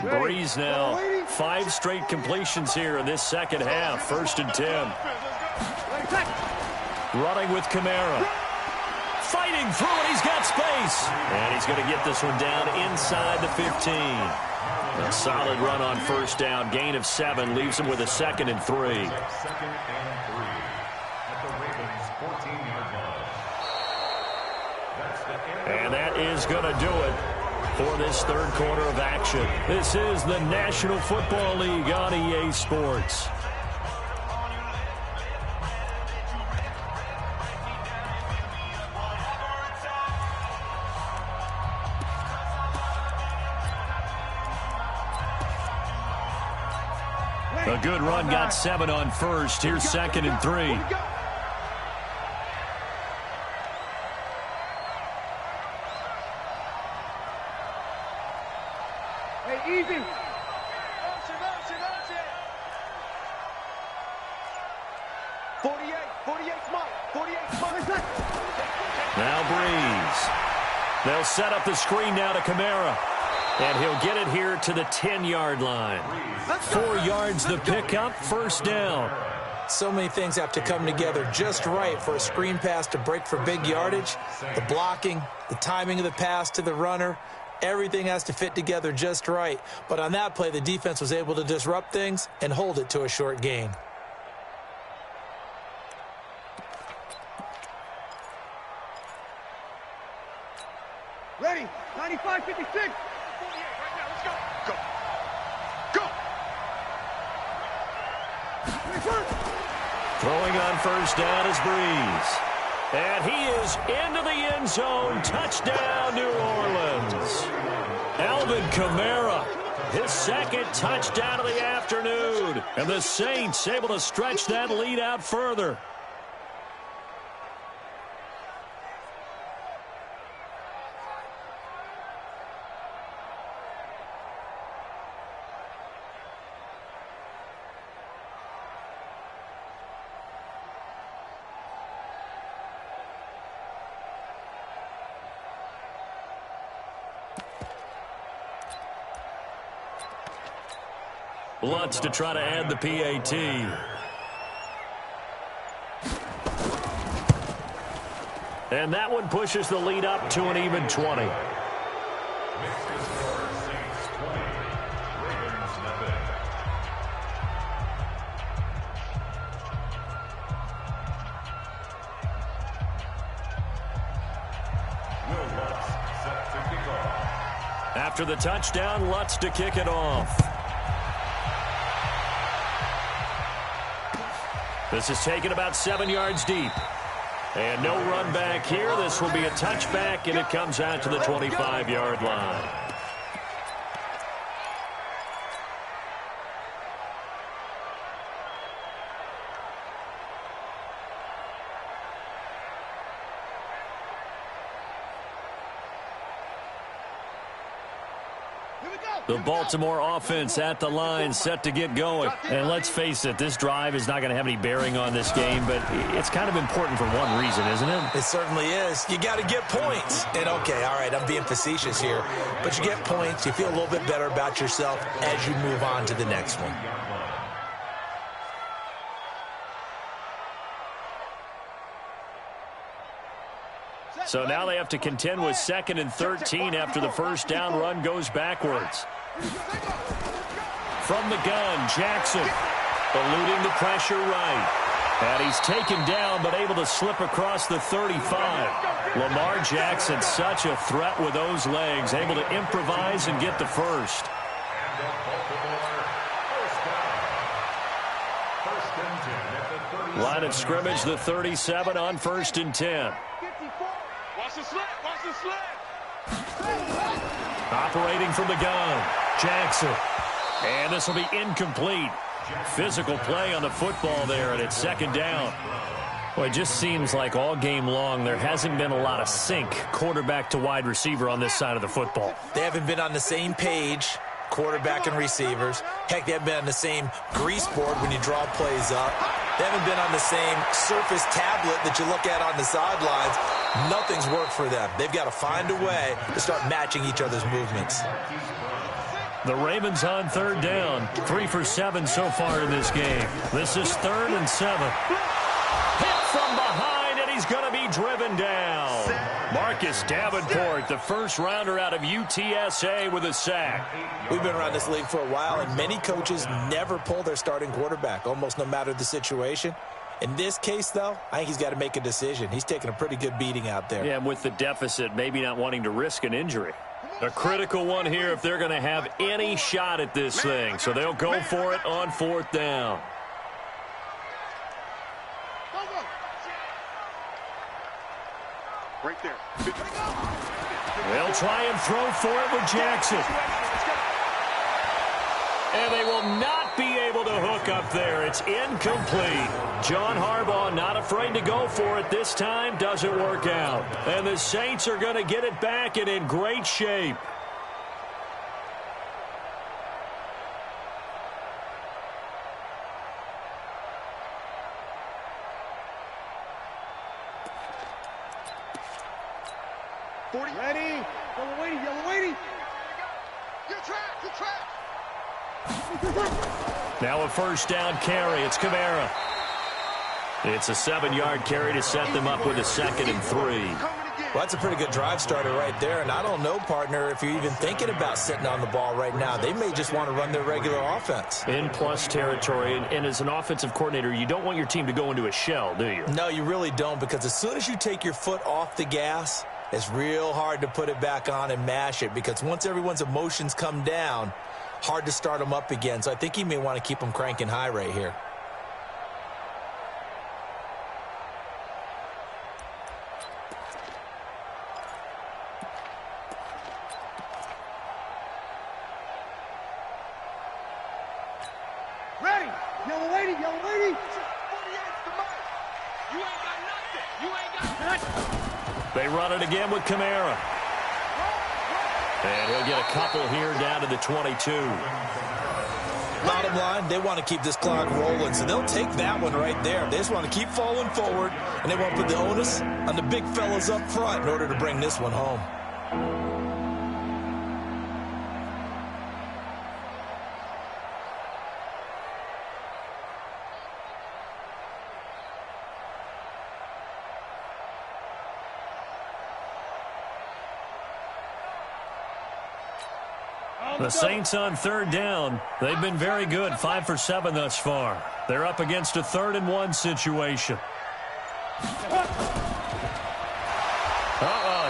S1: Breeze now, 5 straight completions here in this 2nd half. 1st and 10. Running with Kamara. Fighting through it, he's got space. And he's going to get this one down inside the 15. A solid run on 1st down. Gain of 7 leaves him with a 2nd and 3.
S2: 2nd and 3 at the Ravens' 14-yard line.
S1: And that is going to do it for this 3rd quarter of action. This is the National Football League on EA Sports. A good run, got 7 on 1st. Here's 2nd and 3.
S3: Hey, easy. 48 Smart.
S1: Now Breeze. They'll set up the screen now to Kamara. And he'll get it here to the 10-yard line. 4 yards the pickup, first down.
S4: So many things have to come together just right for a screen pass to break for big yardage. The blocking, the timing of the pass to the runner, everything has to fit together just right. But on that play, the defense was able to disrupt things and hold it to a short gain.
S3: Ready, 95, 56. 48 right now, let's go. Go.
S1: Throwing on first down is Breeze. And he is into the end zone. Touchdown, New Orleans. Alvin Kamara, his second touchdown of the afternoon. And the Saints able to stretch that lead out further. Lutz to try to add the PAT. And that one pushes the lead up to an even 20. After the touchdown, Lutz to kick it off. This is taken about 7 yards deep. And no run back here. This will be a touchback, and it comes out to the 25-yard line. The Baltimore offense at the line, set to get going. And let's face it, this drive is not going to have any bearing on this game, but it's kind of important for one reason, isn't it?
S4: It certainly is. You got to get points. And, okay, all right, I'm being facetious here. But you get points, you feel a little bit better about yourself as you move on to the next one.
S1: So now they have to contend with 2nd and 13 after the first down run goes backwards. From the gun, Jackson eluding the pressure right. And he's taken down but able to slip across the 35. Lamar Jackson, such a threat with those legs, able to improvise and get the first. Line of scrimmage, the 37 on 1st and 10.
S3: Watch the slip, watch the slip.
S1: Operating from the gun, Jackson. And this will be incomplete. Physical play on the football there, and it's 2nd down. Well, it just seems like all game long there hasn't been a lot of sync quarterback to wide receiver on this side of the football.
S4: They haven't been on the same page, quarterback and receivers. Heck, they haven't been on the same grease board when you draw plays up. They haven't been on the same surface tablet that you look at on the sidelines. Nothing's worked for them. They've got to find a way to start matching each other's movements.
S1: The Ravens on 3rd down. 3 for 7 so far in this game. This is 3rd and 7. Hit from behind, and he's going to be driven down. Marcus Davenport, the first rounder out of UTSA with a sack.
S4: We've been around this league for a while, and many coaches never pull their starting quarterback, almost no matter the situation. In this case, though, I think he's got to make a decision. He's taking a pretty good beating out there.
S1: Yeah, and with the deficit, maybe not wanting to risk an injury. A critical one here if they're going to have any shot at this thing. So they'll go for it on 4th down.
S3: Right there.
S1: They'll try and throw for it with Jackson. And they will not be able to hook up there. It's incomplete. John Harbaugh not afraid to go for it this time. Doesn't work out. And the Saints are going to get it back and in great shape.
S3: Ready. Yellow waiting, yellow waiting.
S1: Now a first down carry. It's Kamara. It's a 7-yard carry to set them up with a 2nd and 3.
S4: Well, that's a pretty good drive starter right there. And I don't know, partner, if you're even thinking about sitting on the ball right now. They may just want to run their regular offense.
S1: In plus territory. And as an offensive coordinator, you don't want your team to go into a shell, do you?
S4: No, you really don't, because as soon as you take your foot off the gas, it's real hard to put it back on and mash it, because once everyone's emotions come down, hard to start them up again. So I think he may want to keep them cranking high right here.
S3: Ready. Yellow lady, yellow lady. 48's the mark. You ain't got nothing. You ain't got nothing.
S1: They run it again with Kamara. And he'll get a couple here down to the 22.
S4: Bottom line, they want to keep this clock rolling, so they'll take that one right there. They just want to keep falling forward, and they want to put the onus on the big fellas up front in order to bring this one home.
S1: The Saints on 3rd down. They've been very good, 5 for 7 thus far. They're up against a 3rd and 1 situation.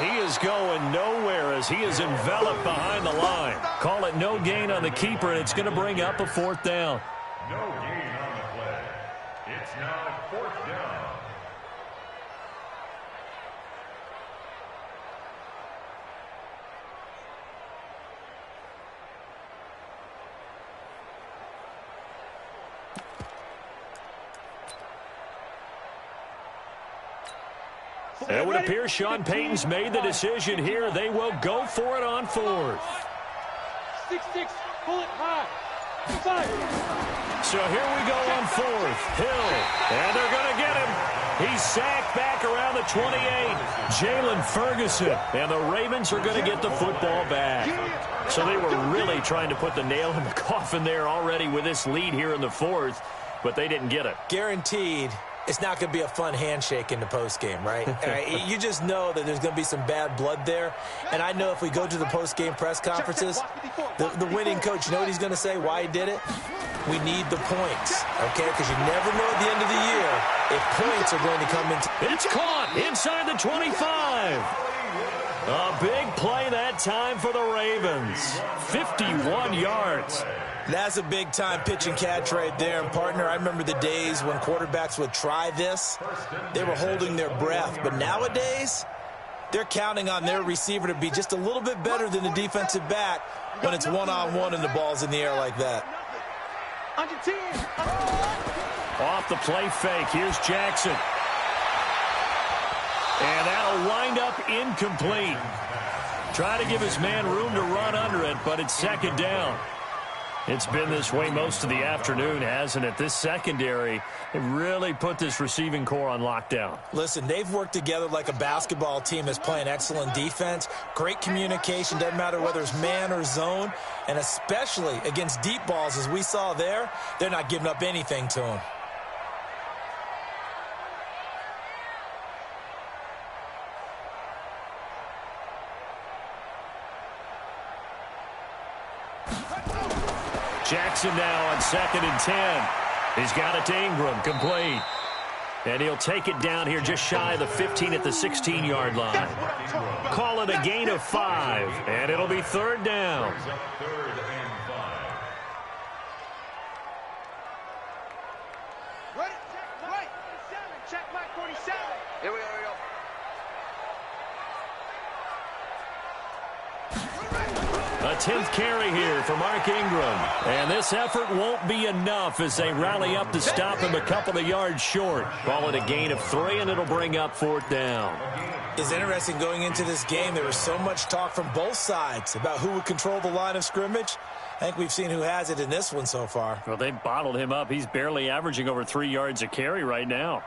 S1: He is going nowhere as he is enveloped behind the line. Call it no gain on the keeper, and it's going to bring up a 4th down.
S2: No gain on the play. It's now 4th down.
S1: It would appear Sean Payton's made the decision here. They will go for it on 4th.
S3: 6-6, pull it high. 5.
S1: So here we go on 4th. Hill, and they're going to get him. He's sacked back around the 28. Jalen Ferguson, and the Ravens are going to get the football back. So they were really trying to put the nail in the coffin there already with this lead here in the 4th, but they didn't get it.
S4: Guaranteed. It's not going to be a fun handshake in the postgame, right? You just know that there's going to be some bad blood there. And I know if we go to the postgame press conferences, the winning coach, you know what he's going to say, why he did it? We need the points, okay? Because you never know at the end of the year if points are going to come into.
S1: It's caught inside the 25. A big play that time for the Ravens. 51 yards.
S4: That's a big-time pitch and catch right there. And, partner, I remember the days when quarterbacks would try this. They were holding their breath. But nowadays, they're counting on their receiver to be just a little bit better than the defensive back when it's one-on-one and the ball's in the air like that.
S3: Under 10.
S1: Off the play fake. Here's Jackson. And that'll wind up incomplete. Try to give his man room to run under it, but it's 2nd down. It's been this way most of the afternoon, hasn't it? This secondary, it really put this receiving core on lockdown.
S4: Listen, they've worked together like a basketball team that's playing excellent defense. Great communication, doesn't matter whether it's man or zone. And especially against deep balls, as we saw there, they're not giving up anything to them.
S1: Jackson now on 2nd and 10. He's got it to Ingram, complete. And he'll take it down here just shy of the 15 at the 16-yard line. Call it a gain of 5, and it'll be 3rd down.
S3: Right, check Mike 47. Here we go, here we go.
S1: A 10th carry here for Mark Ingram. And this effort won't be enough as they rally up to stop him a couple of yards short. Call it a gain of 3, and it'll bring up 4th down.
S4: It's interesting going into this game. There was so much talk from both sides about who would control the line of scrimmage. I think we've seen who has it in this one so far.
S1: Well, they bottled him up. He's barely averaging over 3 yards a carry right now.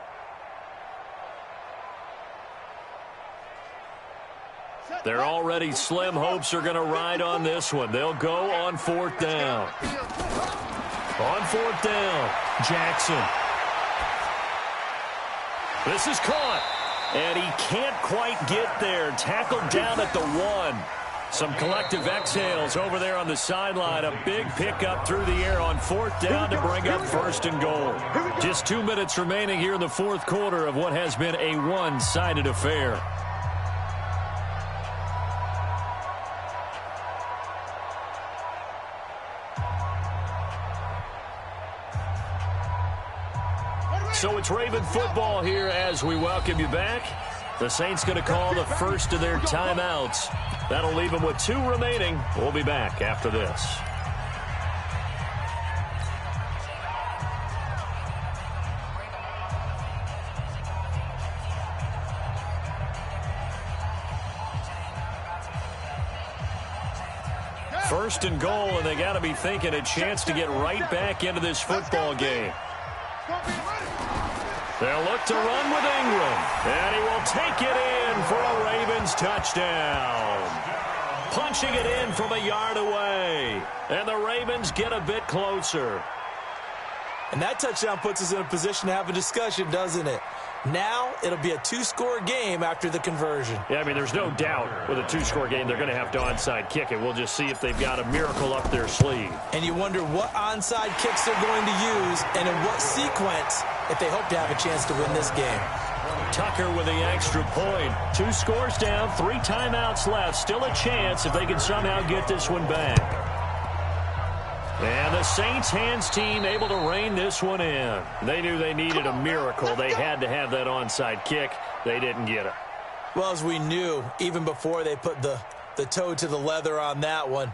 S1: Their already slim hopes are going to ride on this one. They'll go on 4th down. On 4th down, Jackson. This is caught. And he can't quite get there. Tackled down at the 1. Some collective exhales over there on the sideline. A big pickup through the air on 4th down to bring up 1st and goal. Just 2 minutes remaining here in the 4th quarter of what has been a one-sided affair. So it's Raven football here as we welcome you back. The Saints going to call the first of their timeouts. That'll leave them with 2 remaining. We'll be back after this. First and goal, and they got to be thinking a chance to get right back into this football game. They'll look to run with Ingram, and he will take it in for a Ravens touchdown. Punching it in from a yard away, and the Ravens get a bit closer.
S4: And that touchdown puts us in a position to have a discussion, doesn't it? Now it'll be a 2-score game after the conversion.
S1: Yeah, I mean, there's no doubt with a 2-score game they're going to have to onside kick it. We'll just see if they've got a miracle up their sleeve.
S4: And you wonder what onside kicks they're going to use and in what sequence if they hope to have a chance to win this game.
S1: Tucker with the extra point. 2 scores down, 3 timeouts left. Still a chance if they can somehow get this one back. And the Saints hands team able to rein this one in. They knew they needed a miracle. They had to have that onside kick. They didn't get it.
S4: Well, as we knew, even before they put the toe to the leather on that one,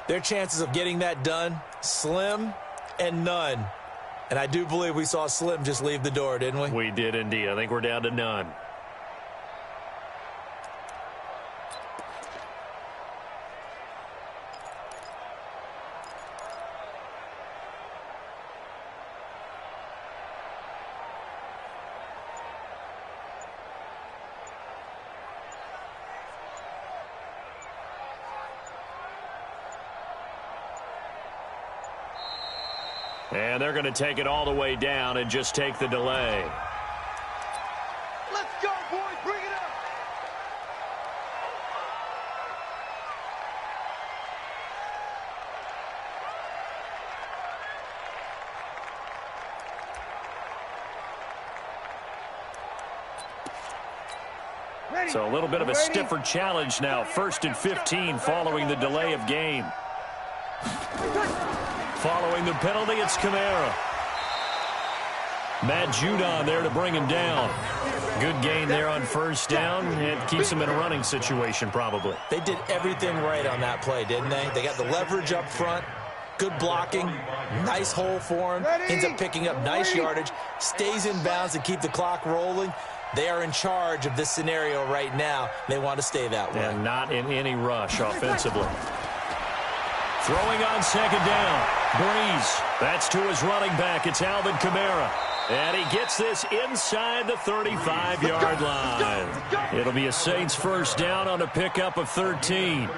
S4: their chances of getting that done, slim and none. And I do believe we saw Slim just leave the door, didn't we?
S1: We did indeed. I think we're down to none. And they're going to take it all the way down and just take the delay.
S3: Let's go, boys. Bring it up.
S1: So a little bit of a stiffer challenge now. 1st and 15 following the delay of game. Following the penalty, it's Kamara. Matt Judon there to bring him down. Good gain there on 1st down. It keeps him in a running situation probably.
S4: They did everything right on that play, didn't they? They got the leverage up front, good blocking, nice hole for him, ends up picking up nice yardage, stays in bounds to keep the clock rolling. They are in charge of this scenario right now. They want to stay that way.
S1: And not in any rush offensively. Throwing on 2nd down. Breeze. That's to his running back. It's Alvin Kamara. And he gets this inside the 35-yard line. It'll be a Saints 1st down on a pickup of 13.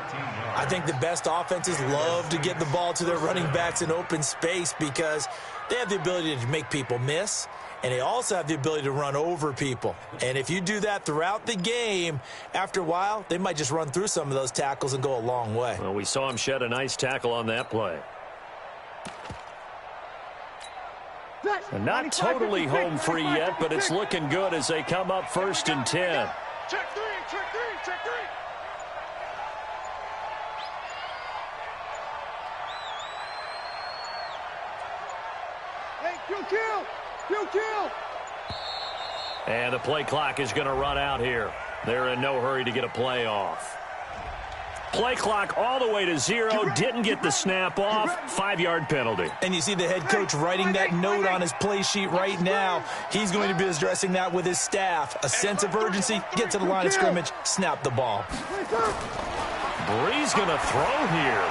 S4: I think the best offenses love to get the ball to their running backs in open space because they have the ability to make people miss, and they also have the ability to run over people. And if you do that throughout the game, after a while, they might just run through some of those tackles and go a long way.
S1: Well, we saw him shed a nice tackle on that play. And not totally home free yet, but it's looking good as they come up 1st and 10.
S3: Check 3, check 3, check 3. Hey, kill.
S1: And the play clock is going to run out here. They're in no hurry to get a play off. Play clock all the way to 0. Didn't get the snap off. 5-yard penalty.
S4: And you see the head coach writing that note on his play sheet right now. He's going to be addressing that with his staff. A sense of urgency, get to the line of scrimmage, snap the ball.
S1: Breeze going to throw here.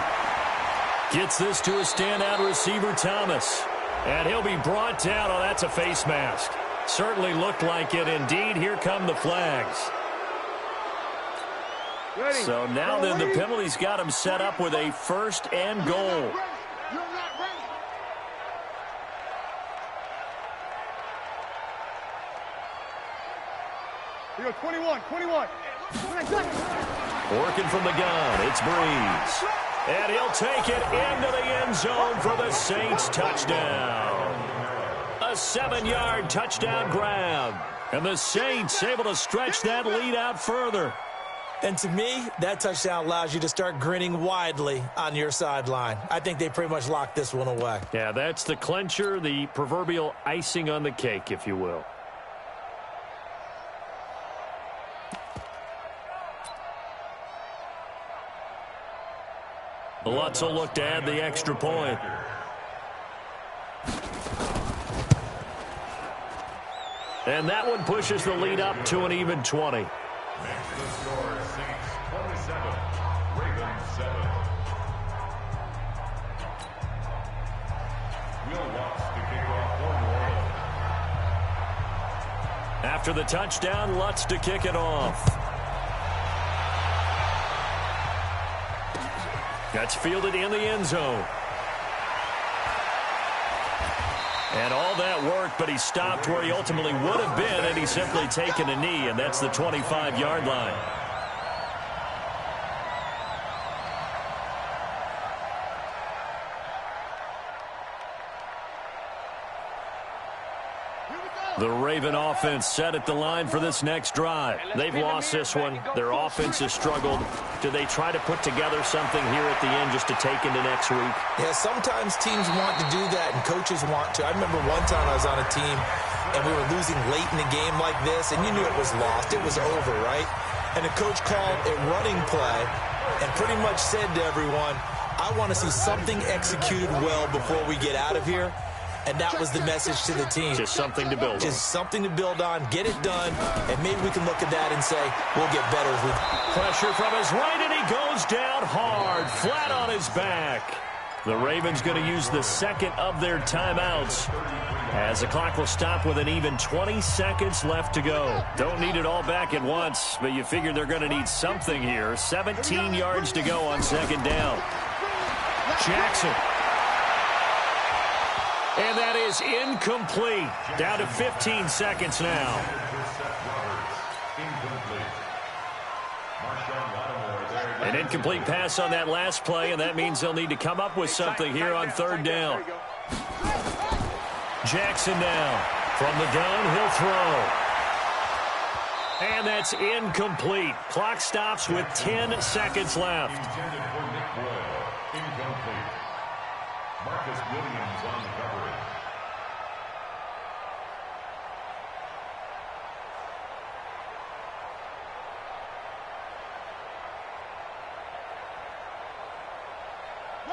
S1: Gets this to a standout receiver, Thomas. And he'll be brought down. Oh, that's a face mask. Certainly looked like it. Indeed, here come the flags. So now then the penalty's got him set up with a first and goal.
S3: Here, 21.
S1: Working from the gun, it's Breeze. And he'll take it into the end zone for the Saints touchdown. A 7-yard touchdown grab. And the Saints able to stretch that lead out further.
S4: And to me, that touchdown allows you to start grinning widely on your sideline. I think they pretty much locked this one away.
S1: Yeah, that's the clincher, the proverbial icing on the cake, if you will. Lutz will look to add the extra point. And that one pushes the lead up to an even 20.
S2: Makes the score Saints 27, Ravens 7. Will Lutz to kick off for New Orleans.
S1: After the touchdown, Lutz to kick it off. That's fielded in the end zone. And all that work, but he stopped where he ultimately would have been, and he's simply taken a knee, and that's the 25-yard line. The Raven offense set at the line for this next drive. They've lost this one. Their offense has struggled. Do they try to put together something here at the end just to take into next week?
S4: Yeah, sometimes teams want to do that and coaches want to. I remember one time I was on a team and we were losing late in the game like this, and you knew it was lost. It was over, right? And the coach called a running play and pretty much said to everyone, I want to see something executed well before we get out of here. And that was the message to the team.
S1: Just something to build on.
S4: Just something to build on, get it done, and maybe we can look at that and say, we'll get better as we...
S1: Pressure from his right, and he goes down hard, flat on his back. The Ravens going to use the second of their timeouts as the clock will stop with an even 20 seconds left to go. Don't need it all back at once, but you figure they're going to need something here. 17 yards to go on second down. Jackson. And that is incomplete. Down to 15 seconds now. An incomplete pass on that last play, and that means they'll need to come up with something here on third down. Jackson now. From the gun, he'll throw. And that's incomplete. Clock stops with 10 seconds left.
S2: Intended for Nick Boyle. Incomplete. Marcus Williams on the coverage.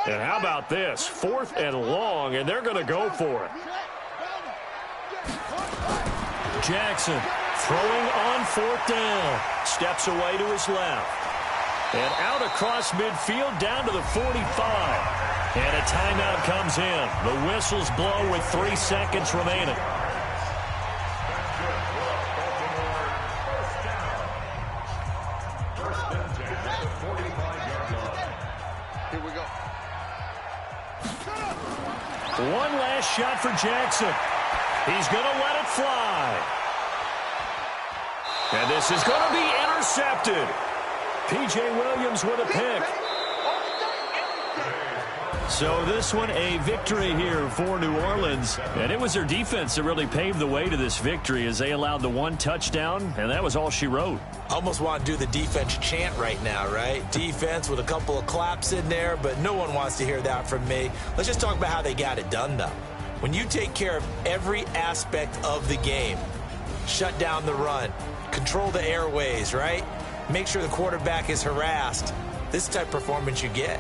S1: And how about this? 4th and long, and they're going to go for it. Jackson throwing on 4th down. Steps away to his left. And out across midfield down to the 45. And a timeout comes in. The whistles blow with 3 seconds remaining.
S2: First and 10 at the 45-yard line.
S3: Here we go.
S1: One last shot for Jackson. He's going to let it fly. And this is going to be intercepted. P.J. Williams with a pick. So this one a victory here for New Orleans. And it was their defense that really paved the way to this victory as they allowed the 1 touchdown, and that was all she wrote.
S4: Almost want to do the defense chant right now, right? Defense with a couple of claps in there, but no one wants to hear that from me. Let's just talk about how they got it done, though. When you take care of every aspect of the game, shut down the run, control the airways, right? Make sure the quarterback is harassed. This is the type of performance you get.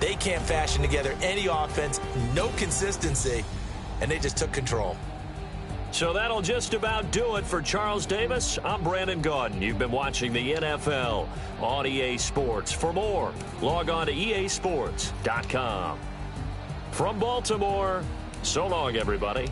S4: They can't fashion together any offense, no consistency, and they just took control.
S1: So that'll just about do it for Charles Davis. I'm Brandon Gaudin. You've been watching the NFL on EA Sports. For more, log on to easports.com. From Baltimore, so long, everybody.